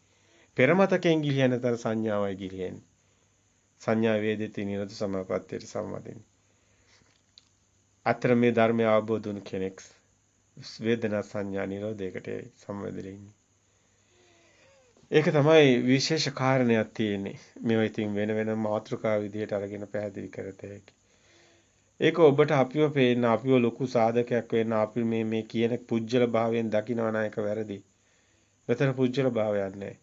පෙර මතකයෙන් ගිලිහෙන තැන සංඥාවයි ගිලිහෙන්නේ. සංඥා වේදිතේ නිරෝධ සමාපත්තියට සම්වදින්නේ. අතර මේ ධර්මය අවබෝධ වුණු කෙනෙක් වේදනා සංඥා නිරෝධයකට සම්වදිලා ඉන්නේ. ඒක තමයි විශේෂ කාරණයක් තියෙන්නේ. මේවා ඉතින් වෙන වෙන මාතෘකා විදිහට අරගෙන පැහැදිලි කරත හැකි. ඒක ඔබට අපිව පේන්න අපිව ලොකු සාධකයක් වෙන්න අපි මේ කියන පුජ්‍යල භාවයෙන් දකිනවා නම් ඒක වැරදි. මෙතන පුජ්‍යල භාවයක් නැහැ.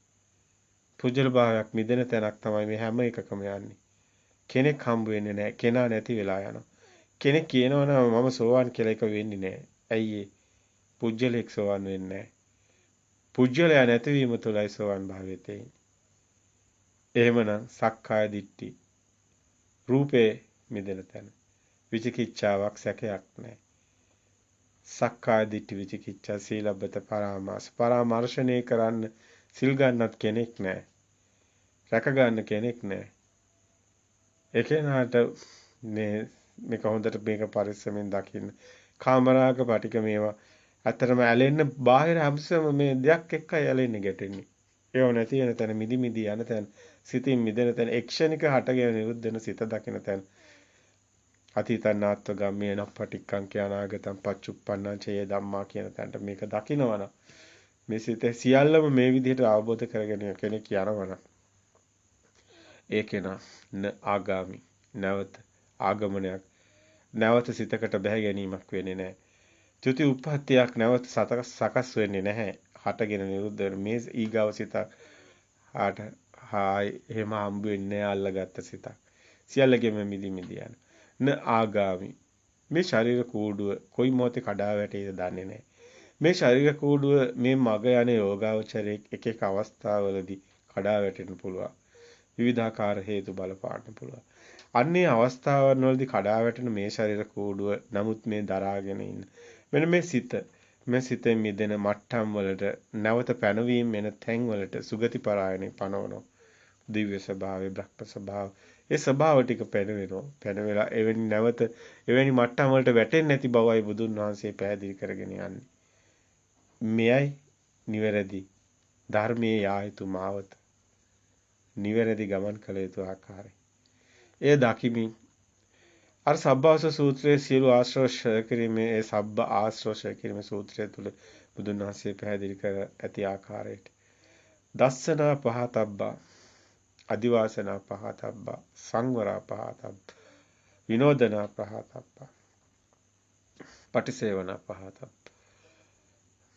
පුජ්‍යල භාවයක් මිදෙන තැනක් තමයි මේ හැම එකකම යන්නේ. කෙනෙක් හම්බ වෙන්නේ නැහැ. කෙනා නැති වෙලා යනවා. කෙනෙක් කියනවා නම් මම සෝවාන් කියලා ඒක වෙන්නේ නැහැ. ඇයි ඒ? පුජ්‍යලෙක් සෝවාන් වෙන්නේ නැහැ. පුජ්‍යලයා නැතිවීම තුළයි සෝවාන් භාවයේ තියෙන්නේ. එහෙමනම් සක්කාය දිට්ඨි රූපේ මිදෙන තැන. විචිකිච්ඡාවක් සැකයක් නැහැ. සක්කාය දිට්ඨි විචිකිච්ඡා සීලබ්බත පරාමාස පරාමර්ශණය කරන්න සිල් ගන්නත් කෙනෙක් නැහැ. රැක ගන්න කෙනෙක් නැහැ. ඒකේනාට මේක හොඳට මේක පරිස්සමෙන් දකින්න. කාමරාග පටික මේවා අතරම ඇලෙන්න බාහිර හැමසම මේ දෙයක් එක්කයි ඇලෙන්නේ ගැටෙන්නේ. ඒව නැති වෙන තැන මිදි මිදි යන තැන සිතින් මිදෙන තැන එක්ෂණික හටගෙන නිරුද්ධ වෙන සිත දකින තැන අතීතනාත්ව ගම්මේන පටික්කං කියනාගතං පච්චුප්පන්නං චේ ධම්මා කියන තැනට මේක දකිනවනම් මේ සිත සියල්ලම මේ විදිහට අවබෝධ කරගෙන කෙනෙක් යනවනම් ඒකේන ආගාමි නැවත ආගමනයක් නැවත සිතකට බැහැ ගැනීමක් වෙන්නේ නැහැ. ත්‍ුති උප්පත්තියක් නැවත සකස් වෙන්නේ නැහැ. හටගෙන නිරුද්ධ වෙන මේ ඊගාව සිතක් හායි එහෙම හම්බ වෙන්නේ අල්ලගත්ත සිතක්. සියල්ලගෙම මිදි මිදි යන. ආගාමි මේ ශරීර කූඩුව කොයි මොහොතේ කඩා වැටේද දන්නේ නැහැ. මේ ශරීර කූඩුව මේ මග යන යෝගාවචරයේ එක එක අවස්ථාවලදී කඩා වැටෙන්න පුළුවන්. විවිධාකාර හේතු බලපාන්න පුළුවන්. අන්නේ අවස්ථාවන් වලදී කඩා වැටෙන මේ ශරීර කූඩුව නමුත් මේ දරාගෙන ඉන්න. මෙන්න මේ සිතෙන් මිදෙන මට්ටම් වලට නැවත පැනවීම එන තැන් වලට සුගති පරායනේ පනවනවා. දිව්‍ය ස්වභාවය, බ්‍රහ්ම ස්වභාව. ඒ ස්වභාව ටික පැනවෙනවා. පැනවෙලා එවැනි නැවත එවැනි මට්ටම් වලට වැටෙන්නේ නැති බවයි බුදුන් වහන්සේ පැහැදිලි කරගෙන යන්නේ. මෙයයි නිවැරදි ධර්මයේ යා යුතු මාවත. නිවැරදි ගමන් කළ යුතු ආකාරය. එය දකිමින් අර සබ්බාස සූත්‍රයේ සියලු ආශ්‍රව ක්ෂය කිරීමේ ඒ සබ්බ ආශ්‍රව ක්ෂය කිරීමේ සූත්‍රය තුල බුදුන් වහන්සේ පැහැදිලි කර ඇති ආකාරයට දස්සනා පහතබ්බා අදිවාසනා පහතබ්බා සංවරා පහතබ්බා විනෝදනා පහතබ්බා පටිසේවනා පහතබ්බා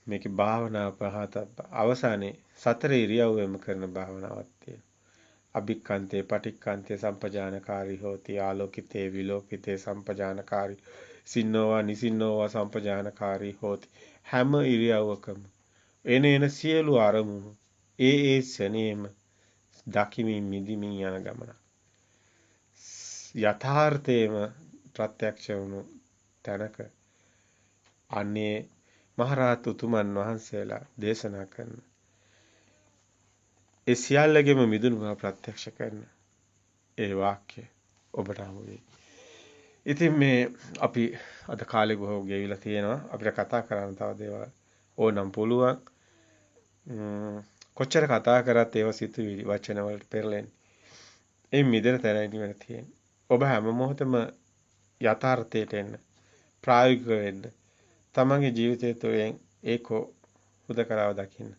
මේකේ භාවනා පහතබ්බා අවසානයේ සතර ඉරියව්වෙම කරන භාවනාවක් තියෙනවා. අභික්ඛන්තේ පටික්ඛන්තේ සම්පජානකාරී හෝති ආලෝකිතේ විලෝකිතේ සම්පජානකාරී සින්නෝවා නිසින්නෝවා සම්පජානකාරී හෝති හැම ඉරියව්වකම එන සියලු අරමුණු ඒ ශනේම දකිමින් මිදිමින් යන ගමන යථාර්ථයේම ප්‍රත්‍යක්ෂ වුණු තැනක අනේ මහරහත් උතුමන් වහන්සේලා දේශනා කරන ඒ සියල්ලගෙම මිදුණු බව ප්‍රත්‍යක්ෂ කරන ඒ වාක්‍ය ඔබට හමු වෙයි. ඉතින් මේ අපි අද කාලේ බොහෝ ගෙවිලා තියෙනවා. අපිට කතා කරන්න තව දේවල් ඕනම් පුළුවන්. කොච්චර කතා කරත් ඒව සිතුවිලි වචන වලට පෙරලෙන්නේ. ඒ මිදෙන තැනයි නිවන තියෙන්නේ. ඔබ හැම මොහොතම යථාර්ථයට එන්න, ප්‍රායෝගික වෙන්න, තමන්ගේ ජීවිතය තුළින් ඒකෝ හුදකලාව දකින්න.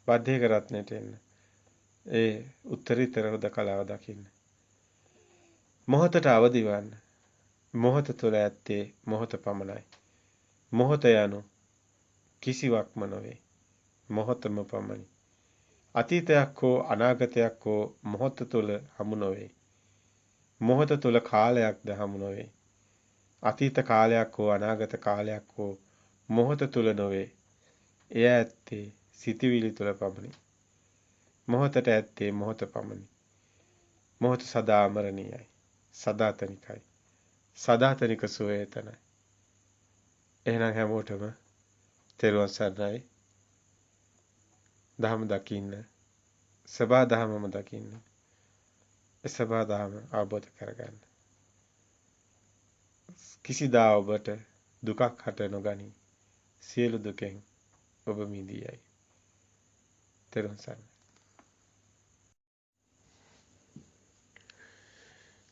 බද්ධේ කරත්නට එන්න. ඒ උත්තරීතර හුදකලාව දකින්න. මොහොතට අවදි වන්න. මොහොත තුළ ඇත්තේ මොහොත පමණයි. මොහොත යනු කිසිවක්ම නොවේ. මොහොතම පමණි. අතීතයක් හෝ අනාගතයක් හෝ මොහොත තුළ හමු නොවේ. මොහොත තුළ කාලයක්ද හමු නොවේ. අතීත කාලයක් හෝ අනාගත කාලයක් හෝ මොහොත තුළ නොවේ. එය ඇත්තේ සිතවිලි තුළ පමණි. මොහොතට ඇත්තේ මොහොත පමණි. මොහොත සදා අමරණීයයි. සදාතනිකයි. සදාතනික සුවය එතනයි. එහෙනම් හැමෝටම තෙරුවන් සරණයි. දහම දකින්න. සබා දහමම දකින්න. ඒ සබා දහම අවබෝධ කරගන්න. කිසිදා ඔබට දුකක් හට නොගනී. සියලු දුකෙන් ඔබ මිදීයයි. තෙරුවන් සරණයි.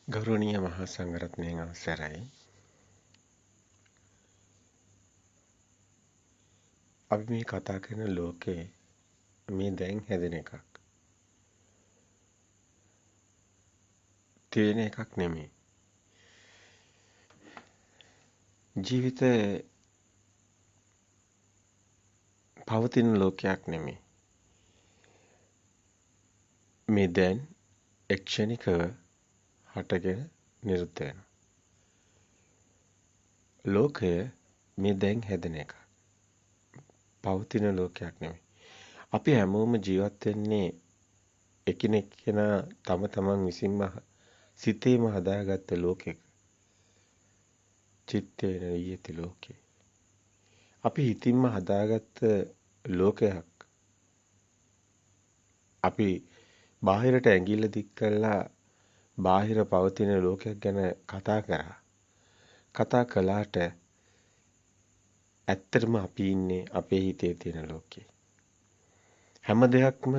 ගෞරවනීය මහා සංඝරත්නයන් අවසරයි. අපි මේ කතා කරන ලෝකේ මේ දැන් හැදෙන එකක්. තියෙන එකක් නෙමෙයි. ජීවිතේ පවතින ලෝකයක් නෙමෙයි. මේ දැන් එක්ෂණිකව හටගෙන නිරුද්ධ වෙනවා. ලෝකය මේ දැන් හැදෙන එකක්. පවතින ලෝකයක් නෙමෙයි. අපි හැමෝම ජීවත් වෙන්නේ එකිනෙක කෙනා තම තමන් විසින්ම සිතේම හදාගත්ත ලෝකයක. චිත්තේන ඊයති ලෝකේ. අපි හිතින්ම හදාගත්ත ලෝකයක්. අපි බාහිරට ඇඟිල්ල දික් කළා බාහිර පවතින ලෝකයක් ගැන කතා කරා. කතා කළාට ඇත්තටම අපි ඉන්නේ අපේ හිතේ තියෙන ලෝකේ. හැම දෙයක්ම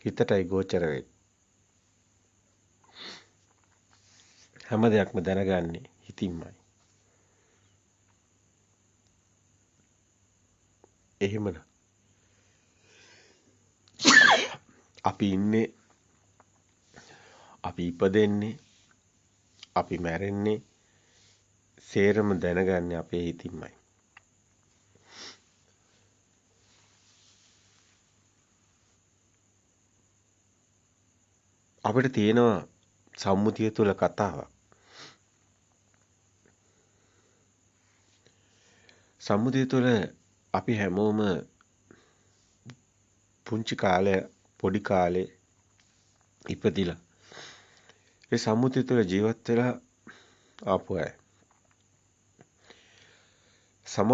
හිතටයි ගෝචර වෙන්නේ. හැම දෙයක්ම දැනගන්නේ හිතින්මයි. එහෙමද? අපි ඉන්නේ අපි ඉපදෙන්නේ අපි මැරෙන්නේ සේරම දැනගන්නේ අපේ හිතින්මයි. අපිට තියෙනවා සම්මුතිය තුළ කතාවක්. සම්මුතිය තුළ අපි හැමෝම පුංචි කාලේ පොඩි කාලේ ඉපදිලා ඒ සම්මුතිය තුළ ජීවත් වෙලා ආපු අය. සමාජ